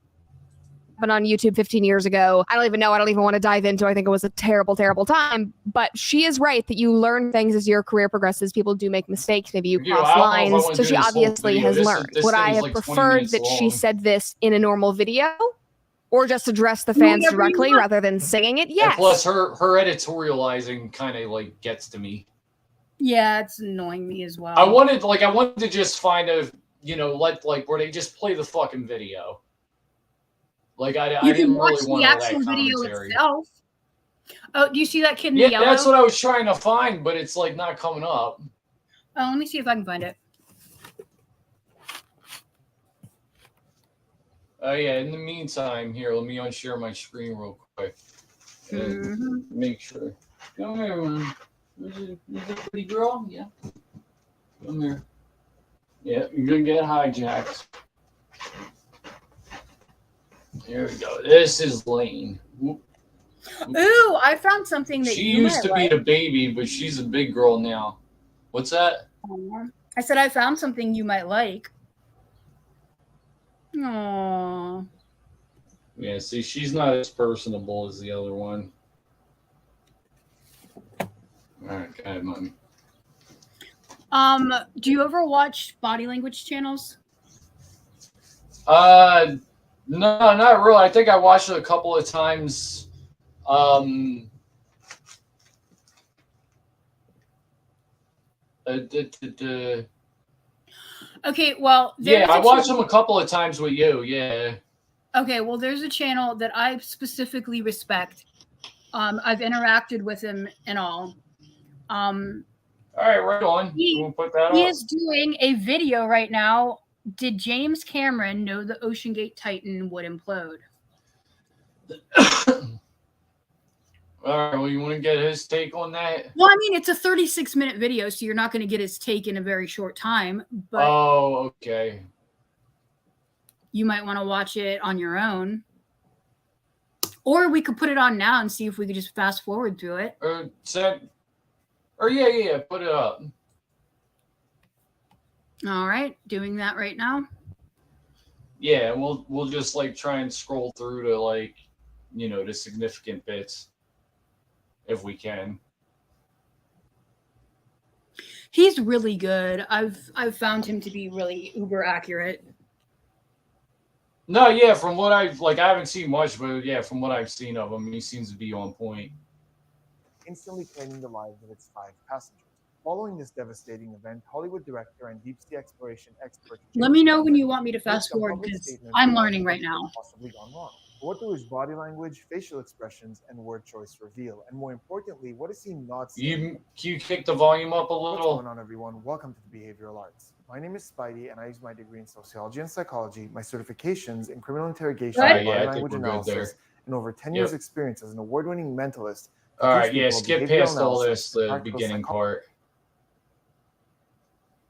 But on YouTube 15 years ago, I don't even know. I don't even want to dive into. I think it was a terrible, terrible time. But she is right that you learn things as your career progresses. People do make mistakes. Maybe you cross lines. So she obviously has learned. Would I have preferred that she said this in a normal video? Or just address the fans directly rather than singing it? Yes. And plus, her editorializing kind of like gets to me. Yeah, it's annoying me as well. I wanted to just find a like where they just play the fucking video. Like I didn't really want the all that actual video commentary. itself. Oh, do you see that kid in the yellow? Yeah, that's what I was trying to find, but it's like not coming up. Oh, let me see if I can find it. Oh yeah. In the meantime, here, let me unshare my screen real quick. Make sure. Come here, man. Is it a pretty girl? Yeah. Come here. Yeah, you're gonna get hijacked. There we go. This is Lane. Whoop. Ooh, I found something that She used to be a baby, but she's a big girl now. What's that? I said I found something you might like. Aww. Yeah, see, she's not as personable as the other one. All right, go ahead, Mommy. Do you ever watch body language channels? No, not really. I think I watched it a couple of times. Okay, well, yeah, I watched them a couple of times with you. Yeah. Okay, well, there's a channel that I specifically respect. I've interacted with him and all. All right, right on. We'll put that He up. is doing a video right now. Did James Cameron know the Ocean Gate Titan would implode? All right, well, you want to get his take on that? Well, I mean, it's a 36-minute video, so you're not going to get his take in a very short time. But oh, okay. You might want to watch it on your own. Or we could put it on now and see if we could just fast forward through it. Yeah, put it up. All right, doing that right now. Yeah, we'll just like try and scroll through to like, the significant bits if we can. He's really good. I've found him to be really uber accurate. No, yeah, from what I haven't seen much, but yeah, from what I've seen of him, he seems to be on point. Instantly claiming the lives of its 5 passengers. Following this devastating event, Hollywood director and deep sea exploration expert. Let me know when you want me to fast forward, because I'm learning right now. Possibly gone wrong. But what do his body language, facial expressions, and word choice reveal? And more importantly, what is he not saying? You kick the volume up a little? What's going on, everyone? Welcome to the Behavioral Arts. My name is Spidey, and I use my degree in sociology and psychology, my certifications in criminal interrogation, body language analysis, and over 10 years experience as an award-winning mentalist. All right, yeah, skip past all this, the beginning part.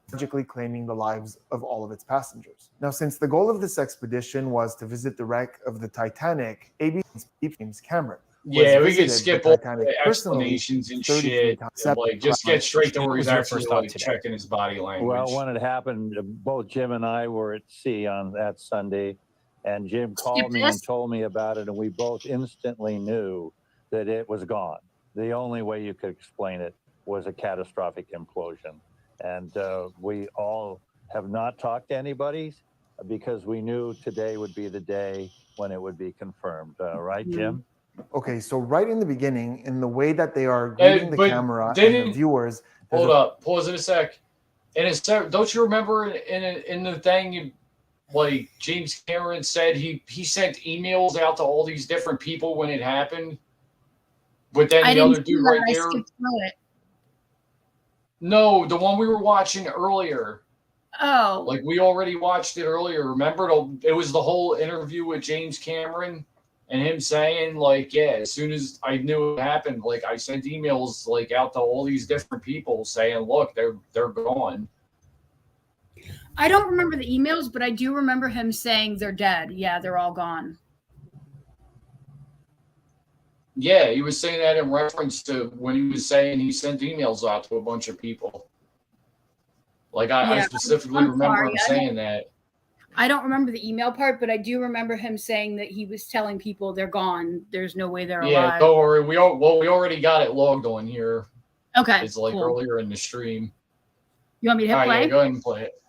Tragically claiming the lives of all of its passengers. Now, since the goal of this expedition was to visit the wreck of the Titanic, ABC's James Cameron. Yeah, we could skip all the explanations and shit. And, like, just get straight to where he's actually like checking his body language. Well, when it happened, both Jim and I were at sea on that Sunday, and Jim called me and told me about it, and we both instantly knew that it was gone. The only way you could explain it was a catastrophic implosion. And we all have not talked to anybody because we knew today would be the day when it would be confirmed. Right, Jim? Okay, so right in the beginning, in the way that they are greeting the camera and the viewers. Hold up, pause in a sec. Don't you remember in the thing, like James Cameron said he sent emails out to all these different people when it happened? But then the other dude right there. No, the one we were watching earlier. Oh. Like we already watched it earlier. Remember, it was the whole interview with James Cameron and him saying, like, yeah, as soon as I knew it happened, like I sent emails like out to all these different people saying, look, they're gone. I don't remember the emails, but I do remember him saying they're dead. Yeah, they're all gone. Yeah, he was saying that in reference to when he was saying he sent emails out to a bunch of people. Like, I specifically remember him saying that. I don't remember the email part, but I do remember him saying that he was telling people they're gone. There's no way they're alive. Yeah, don't worry. We already got it logged on here. Okay. It's like earlier in the stream. You want me to hit play? Yeah, go ahead and play it.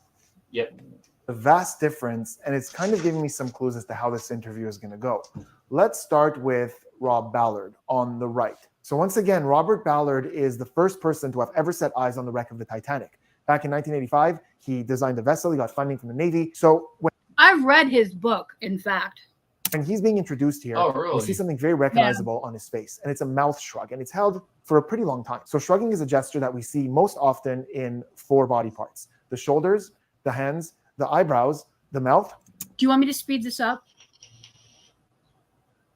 Yep. The vast difference, and it's kind of giving me some clues as to how this interview is going to go. Let's start with Rob Ballard on the right. So once again, Robert Ballard is the first person to have ever set eyes on the wreck of the Titanic. Back in 1985, he designed the vessel. He got funding from the Navy. So I've read his book, in fact. And he's being introduced here. Oh, really? We see something very recognizable on his face, and it's a mouth shrug, and it's held for a pretty long time. So shrugging is a gesture that we see most often in 4 body parts: the shoulders, the hands, the eyebrows, the mouth. Do you want me to speed this up?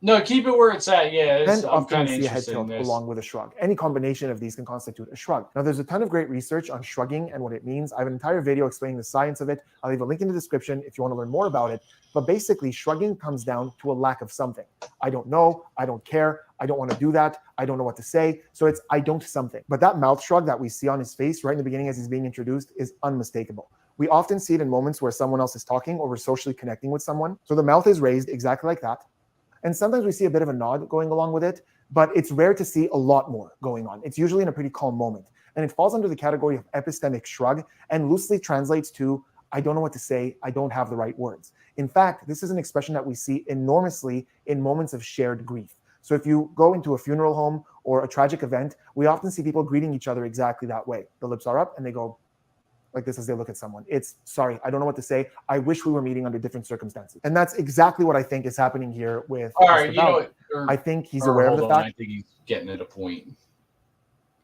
No, keep it where it's at. Yeah, Then often we see a head tilt along with a shrug. Any combination of these can constitute a shrug. Now, there's a ton of great research on shrugging and what it means. I have an entire video explaining the science of it. I'll leave a link in the description if you want to learn more about it. But basically, shrugging comes down to a lack of something. I don't know. I don't care. I don't want to do that. I don't know what to say. So it's I don't something. But that mouth shrug that we see on his face right in the beginning as he's being introduced is unmistakable. We often see it in moments where someone else is talking or we're socially connecting with someone. So the mouth is raised exactly like that. And sometimes we see a bit of a nod going along with it, but it's rare to see a lot more going on. It's usually in a pretty calm moment. And it falls under the category of epistemic shrug and loosely translates to, I don't know what to say, I don't have the right words. In fact, this is an expression that we see enormously in moments of shared grief. So if you go into a funeral home or a tragic event, we often see people greeting each other exactly that way. The lips are up and they go like this as they look at someone. It's, sorry, I don't know what to say. I wish we were meeting under different circumstances. And that's exactly what I think is happening here with Mr. Ballard. I think he's aware of the fact. I think he's getting at a point.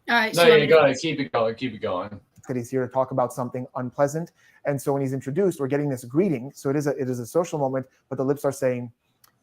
All right. No, you go ahead. Keep it going. Keep it going. That he's here to talk about something unpleasant. And so when he's introduced, we're getting this greeting. So it is a social moment, but the lips are saying,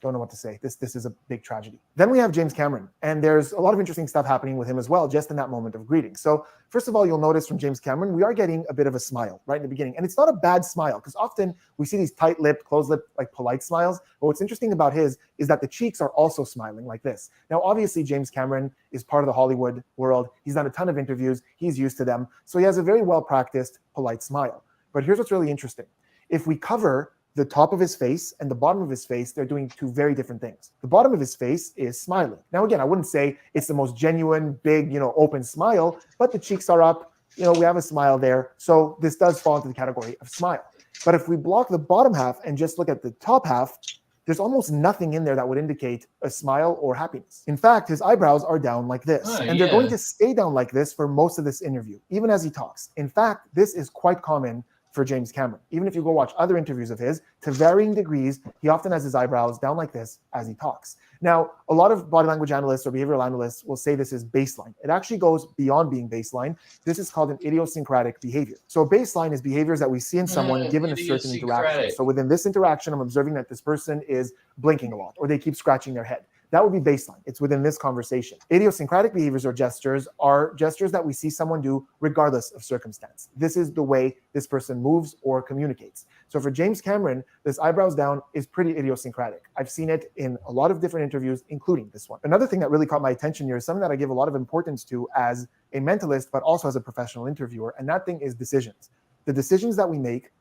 don't know what to say. This is a big tragedy. Then we have James Cameron, and there's a lot of interesting stuff happening with him as well, just in that moment of greeting. So first of all, you'll notice from James Cameron, we are getting a bit of a smile right in the beginning. And it's not a bad smile, because often we see these tight-lipped, closed-lipped, like polite smiles. But what's interesting about his is that the cheeks are also smiling like this. Now, obviously, James Cameron is part of the Hollywood world. He's done a ton of interviews. He's used to them. So he has a very well-practiced, polite smile. But here's what's really interesting. If we cover the top of his face and the bottom of his face, they're doing 2 very different things. The bottom of his face is smiling. Now, again, I wouldn't say it's the most genuine, big, open smile, but the cheeks are up. We have a smile there. So this does fall into the category of smile. But if we block the bottom half and just look at the top half, there's almost nothing in there that would indicate a smile or happiness. In fact, his eyebrows are down like this. And they're going to stay down like this for most of this interview, even as he talks. In fact, this is quite common for James Cameron. Even if you go watch other interviews of his, to varying degrees, he often has his eyebrows down like this as he talks. Now, a lot of body language analysts or behavioral analysts will say this is baseline. It actually goes beyond being baseline. This is called an idiosyncratic behavior. So baseline is behaviors that we see in someone given a certain interaction. So within this interaction, I'm observing that this person is blinking a lot, or they keep scratching their head. That would be baseline. It's within this conversation. Idiosyncratic behaviors or gestures are gestures that we see someone do regardless of circumstance. This is the way this person moves or communicates. So for James Cameron, this eyebrows down is pretty idiosyncratic. I've seen it in a lot of different interviews, including this one. Another thing that really caught my attention here is something that I give a lot of importance to as a mentalist, but also as a professional interviewer, and that thing is decisions. The decisions that we make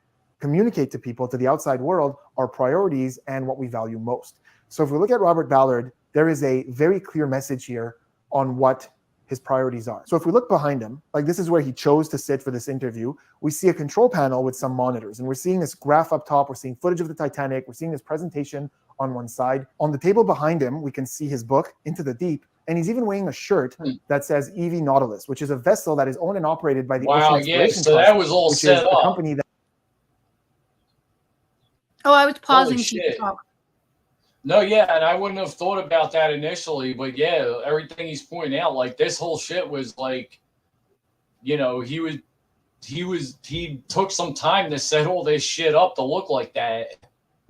communicate to people, to the outside world, our priorities and what we value most. So if we look at Robert Ballard, there is a very clear message here on what his priorities are. So if we look behind him, like this is where he chose to sit for this interview, we see a control panel with some monitors, and we're seeing this graph up top, we're seeing footage of the Titanic, we're seeing this presentation on one side. On the table behind him, we can see his book, Into the Deep, and he's even wearing a shirt that says EV Nautilus, which is a vessel that is owned and operated by the Ocean Exploration so Trust, that was all which set is up. a company that... Oh, I was pausing Holy to shit. talk. No, yeah, and I wouldn't have thought about that initially, but yeah, everything he's pointing out, like this whole shit was like, you know, he took some time to set all this shit up to look like that.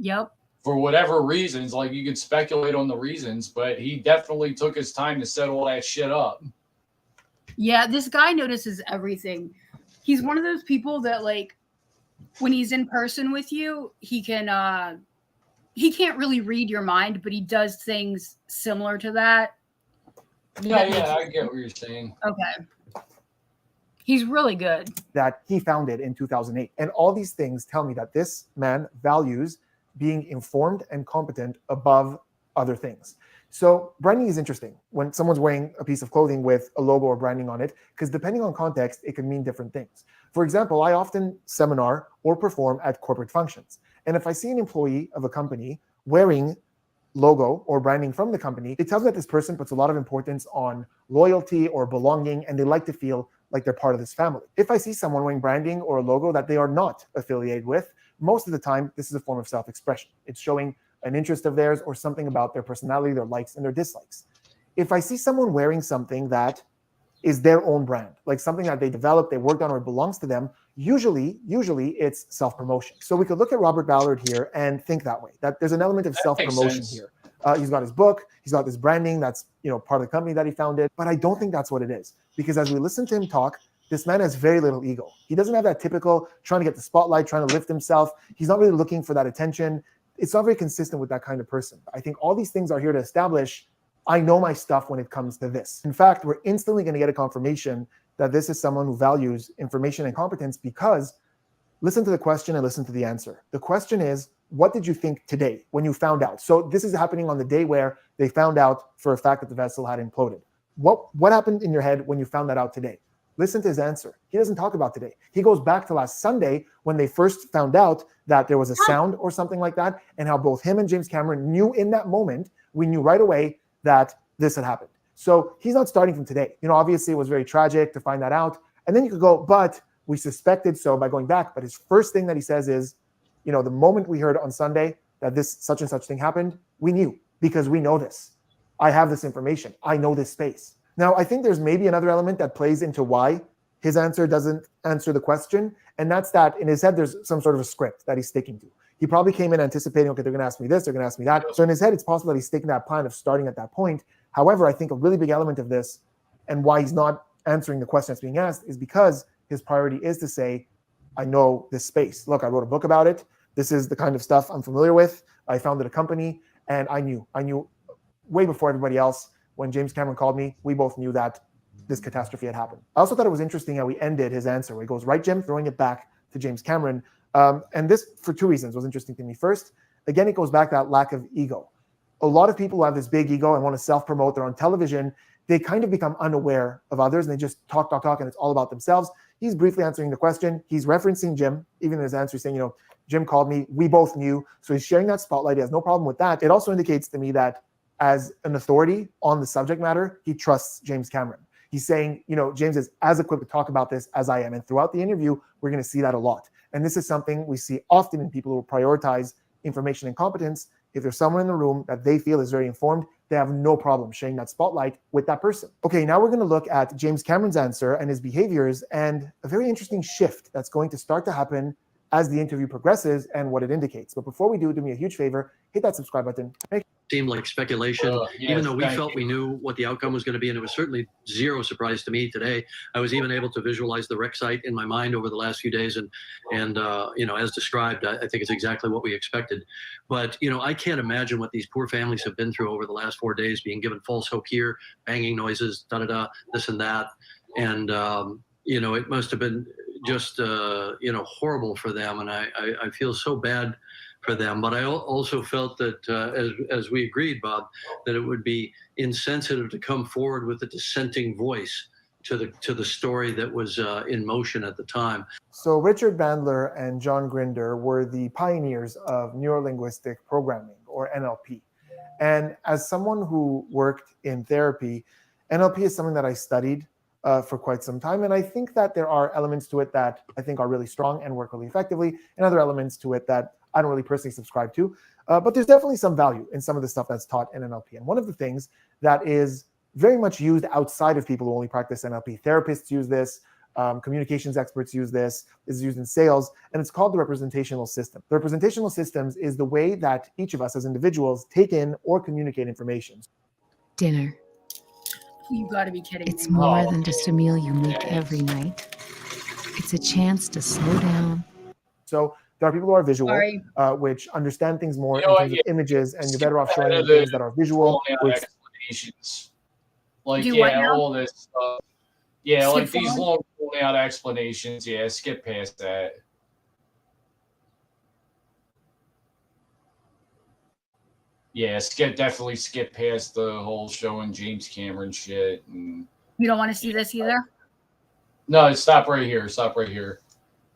Yep. For whatever reasons, like you can speculate on the reasons, but he definitely took his time to set all that shit up. Yeah, this guy notices everything. He's one of those people that, like, when he's in person with you, he can't really read your mind, but he does things similar to that. Yeah, I get what you're saying. Okay. He's really good. That he founded in 2008. And all these things tell me that this man values being informed and competent above other things. So branding is interesting when someone's wearing a piece of clothing with a logo or branding on it, because depending on context, it can mean different things. For example, I often seminar or perform at corporate functions. And if I see an employee of a company wearing logo or branding from the company, it tells me that this person puts a lot of importance on loyalty or belonging, and they like to feel like they're part of this family. If I see someone wearing branding or a logo that they are not affiliated with, most of the time, this is a form of self-expression. It's showing an interest of theirs or something about their personality, their likes and their dislikes. If I see someone wearing something that is their own brand, like something that they developed, they worked on, or it belongs to them, usually it's self-promotion. So we could look at Robert Ballard here and think that way, that there's an element of self-promotion here. He's got his book, he's got this branding that's, you know, part of the company that he founded, but I don't think that's what it is. Because as we listen to him talk, this man has very little ego. He doesn't have that typical trying to get the spotlight, trying to lift himself. He's not really looking for that attention. It's not very consistent with that kind of person. I think all these things are here to establish, I know my stuff when it comes to this. In fact, we're instantly going to get a confirmation that this is someone who values information and competence, because listen to the question and listen to the answer. The question is, what did you think today when you found out? So this is happening on the day where they found out for a fact that the vessel had imploded. What happened in your head when you found that out today? Listen to his answer. He doesn't talk about today. He goes back to last Sunday when they first found out that there was a sound or something like that, and how both him and James Cameron knew in that moment, we knew right away that this had happened. So he's not starting from today. You know, obviously it was very tragic to find that out. And then you could go, but we suspected so by going back. But his first thing that he says is, you know, the moment we heard on Sunday that this such and such thing happened, we knew, because we know this. I have this information. I know this space. Now, I think there's maybe another element that plays into why his answer doesn't answer the question. And that's that in his head, there's some sort of a script that he's sticking to. He probably came in anticipating, okay, they're going to ask me this, they're going to ask me that. So in his head, it's possible that he's sticking that plan of starting at that point. However, I think a really big element of this and why he's not answering the question that's being asked is because his priority is to say, I know this space. Look, I wrote a book about it. This is the kind of stuff I'm familiar with. I founded a company, and I knew way before everybody else. When James Cameron called me, we both knew that this catastrophe had happened. I also thought it was interesting how he ended his answer, where he goes, right, Jim, throwing it back to James Cameron. And this, for two reasons, was interesting to me. First, again, it goes back to that lack of ego. A lot of people who have this big ego and want to self-promote, they're on television, they kind of become unaware of others, and they just talk, and it's all about themselves. He's briefly answering the question. He's referencing Jim, even in his answer, saying, you know, Jim called me, we both knew. So he's sharing that spotlight. He has no problem with that. It also indicates to me that as an authority on the subject matter, he trusts James Cameron. He's saying, you know, James is as equipped to talk about this as I am. And throughout the interview, we're going to see that a lot. And this is something we see often in people who prioritize information and competence. If there's someone in the room that they feel is very informed, they have no problem sharing that spotlight with that person. Okay, now we're going to look at James Cameron's answer and his behaviors, and a very interesting shift that's going to start to happen as the interview progresses and what it indicates. But before we do me a huge favor, hit that subscribe button. seemed like speculation, Yes, even though we thank felt you. we knew what the outcome was going to be. And it was certainly zero surprise to me today. I was even able to visualize the wreck site in my mind over the last few days. And you know, as described, I think it's exactly what we expected. But, you know, I can't imagine what these poor families have been through over the last 4 days, being given false hope here, banging noises, da-da-da, this and that. And, you know, it must have been just, you know, horrible for them. And I feel so bad for them. But I also felt that, as we agreed, Bob, that it would be insensitive to come forward with a dissenting voice to the story that was in motion at the time. So Richard Bandler and John Grinder were the pioneers of neurolinguistic programming, or NLP. And as someone who worked in therapy, NLP is something that I studied for quite some time. And I think that there are elements to it that I think are really strong and work really effectively, and other elements to it that I don't really personally subscribe to. But there's definitely some value in some of the stuff that's taught in NLP. And one of the things that is very much used outside of people who only practice NLP, therapists use this, communications experts use this, is used in sales, and it's called the representational system. The representational systems is the way that each of us as individuals take in or communicate information. Dinner. You gotta be kidding It's me. more than just a meal you make every night. It's a chance to slow down. So there are people who are visual, which understand things more in terms of images, and you're better off showing them things that are visual. Explanations. Like, Do what now? all this stuff. Yeah, Skip like these forward? long, drawn-out explanations. Yeah, skip past that. Yeah, definitely skip past the whole showing James Cameron shit. And You don't want to see this either? no, stop right here. Stop right here.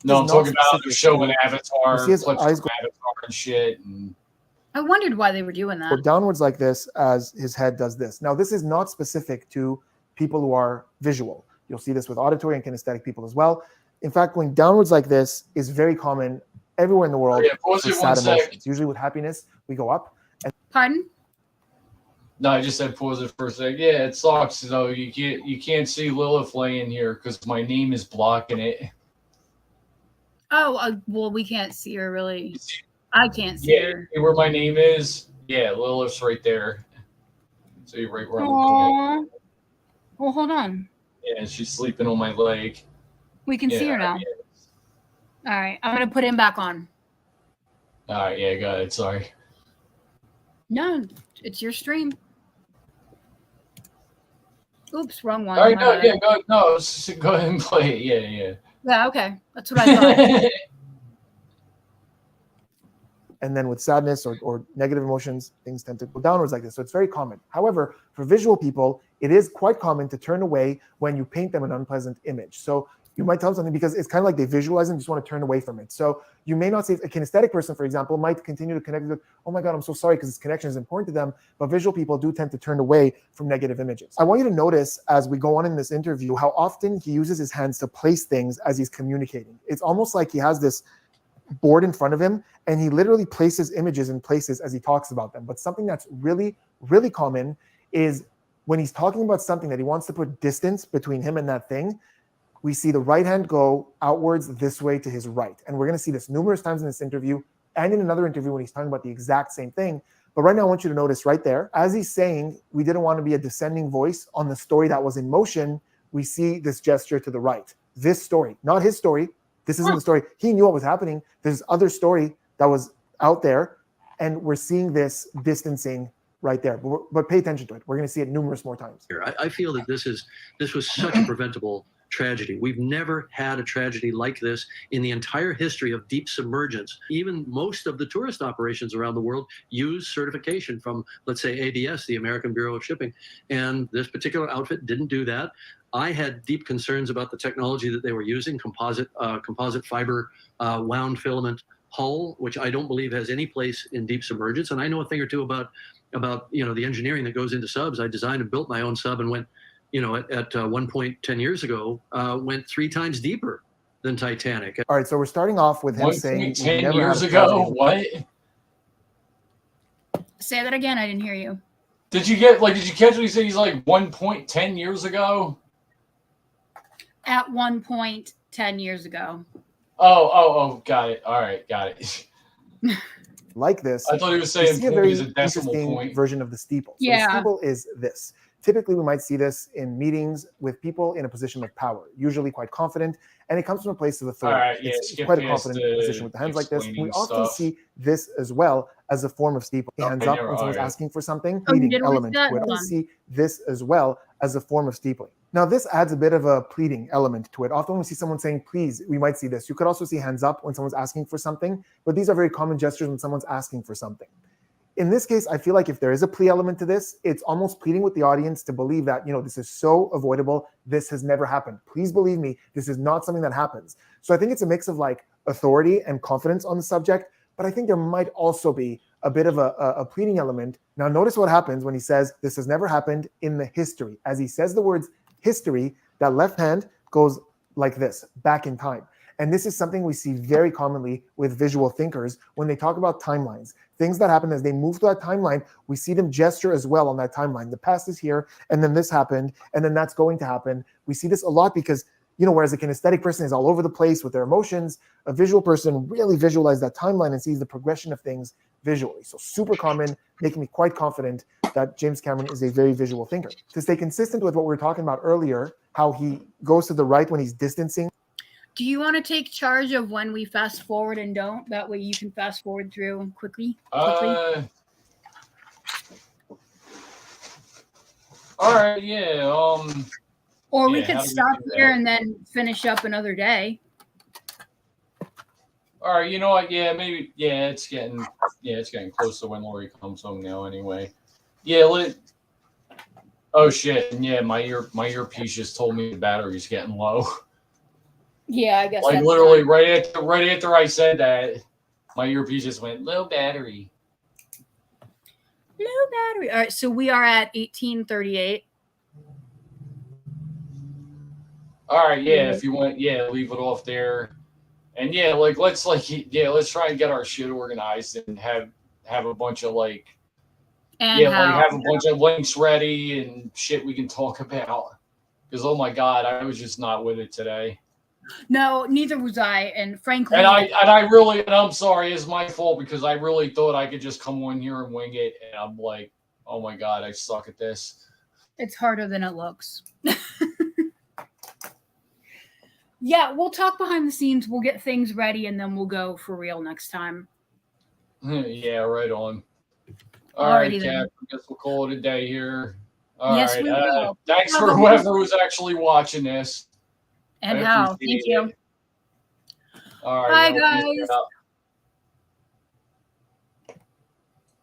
No, I'm talking about they're showing Avatar, clips from Avatar and shit. And I wondered why they were doing that. Go downwards like this as his head does this. Now, this is not specific to people who are visual. You'll see this with auditory and kinesthetic people as well. In fact, going downwards like this is very common everywhere in the world. Pause for it sad 1 second. emotions. Usually with happiness, we go up. And Pardon? no, I just said pause it for a second. Yeah, it sucks. So you can't see Lilith laying here because my name is blocking it. Oh, well, we can't see her really. I can't see her. Where my name is. Yeah, Lilith's right there. So you're right where I'm looking at. Well, hold on. Yeah, she's sleeping on my leg. We can see her now. Yeah. All right, I'm gonna put him back on. All right, yeah, got it. Sorry. No, it's your stream. Oops, wrong one. All right, My bad. go ahead and play it. Yeah. Yeah, okay. That's what I thought. And then with sadness or negative emotions, things tend to go downwards like this. So it's very common. However, for visual people, it is quite common to turn away when you paint them an unpleasant image. So you might tell them something because it's kind of like they visualize and just want to turn away from it. So you may not see a kinesthetic person, for example, might continue to connect with, oh my God, I'm so sorry, because this connection is important to them. But visual people do tend to turn away from negative images. I want you to notice as we go on in this interview, how often he uses his hands to place things as he's communicating. It's almost like he has this board in front of him and he literally places images in places as he talks about them. But something that's really, really common is when he's talking about something that he wants to put distance between him and that thing, we see the right hand go outwards this way to his right. And we're going to see this numerous times in this interview and in another interview when he's talking about the exact same thing. But right now, I want you to notice right there, as he's saying, we didn't want to be a descending voice on the story that was in motion. We see this gesture to the right. This story, not his story. This isn't the story. He knew what was happening. There's other story that was out there. And we're seeing this distancing right there. But pay attention to it. We're going to see it numerous more times. I feel that this was such a preventable tragedy. We've never had a tragedy like this in the entire history of deep submergence. Even most of the tourist operations around the world use certification from, let's say, ABS, the American Bureau of Shipping. And this particular outfit didn't do that. I had deep concerns about the technology that they were using, composite fiber wound filament hull, which I don't believe has any place in deep submergence. And I know a thing or two about the engineering that goes into subs. I designed and built my own sub and went, at one point 10 years ago, went 3 times deeper than Titanic. All right, so we're starting off with him saying 10 years ago. What? Say that again. I didn't hear you. Did you catch what he said? He's like 1.10 years ago. At one point 10 years ago. Oh, got it. All right, got it. like this, I thought he was we saying see a point very is a decimal interesting point. version of the steeple. So Yeah. the steeple is this. Typically, we might see this in meetings with people in a position of power, usually quite confident, and it comes from a place of authority. All right, yeah, it's skip quite a past confident the position with the hands like this. We explaining often stuff. see this as well as a form of steeple. Hands Okay, up yeah, when someone's all right. asking for something, Oh, you pleading did always element that? to it. Hold We on. see this as well as a form of steepling. Now, this adds a bit of a pleading element to it. Often when we see someone saying please, we might see this. You could also see hands up when someone's asking for something, but these are very common gestures when someone's asking for something. In this case, I feel like if there is a plea element to this, it's almost pleading with the audience to believe that, this is so avoidable. This has never happened. Please believe me, this is not something that happens. So I think it's a mix of like authority and confidence on the subject, but I think there might also be a bit of a pleading element. Now, notice what happens when he says this has never happened in the history. As he says the words history, that left hand goes like this, back in time. And this is something we see very commonly with visual thinkers when they talk about timelines. Things that happen as they move through that timeline, we see them gesture as well on that timeline. The past is here, and then this happened, and then that's going to happen. We see this a lot because, whereas a kinesthetic person is all over the place with their emotions, a visual person really visualizes that timeline and sees the progression of things visually. So super common, making me quite confident that James Cameron is a very visual thinker. To stay consistent with what we were talking about earlier, how he goes to the right when he's distancing. Do you want to take charge of when we fast forward and don't? That way you can fast forward through quickly. All right, yeah. Or we yeah, could how do we stop do here that? and then finish up another day. All right, you know what? Yeah, maybe. Yeah, it's getting close to when Lori comes home now. Anyway, yeah. Oh shit! And yeah, my earpiece just told me the battery's getting low. Yeah, I guess. Like that's literally fine. right after I said that, my earpiece just went low battery. Low battery. All right, so we are at 18:38. All right, yeah. If you want, yeah, leave it off there, and yeah, let's try and get our shit organized and have a bunch of And have a bunch of links ready and shit we can talk about. Because oh my god, I was just not with it today. No, neither was I, and frankly, And I'm sorry, it's my fault because I really thought I could just come on here and wing it, and I'm like, oh my god, I suck at this. it's harder than it looks. Yeah, we'll talk behind the scenes. We'll get things ready, and then we'll go for real next time. Yeah, right on. All right, Alrighty then. Cap. I guess we'll call it a day here. All Yes, right. we will. Thanks Have for a good whoever one. was actually watching this. And I how? appreciate Thank you. it. All right. Bye, y'all. Peace guys. out.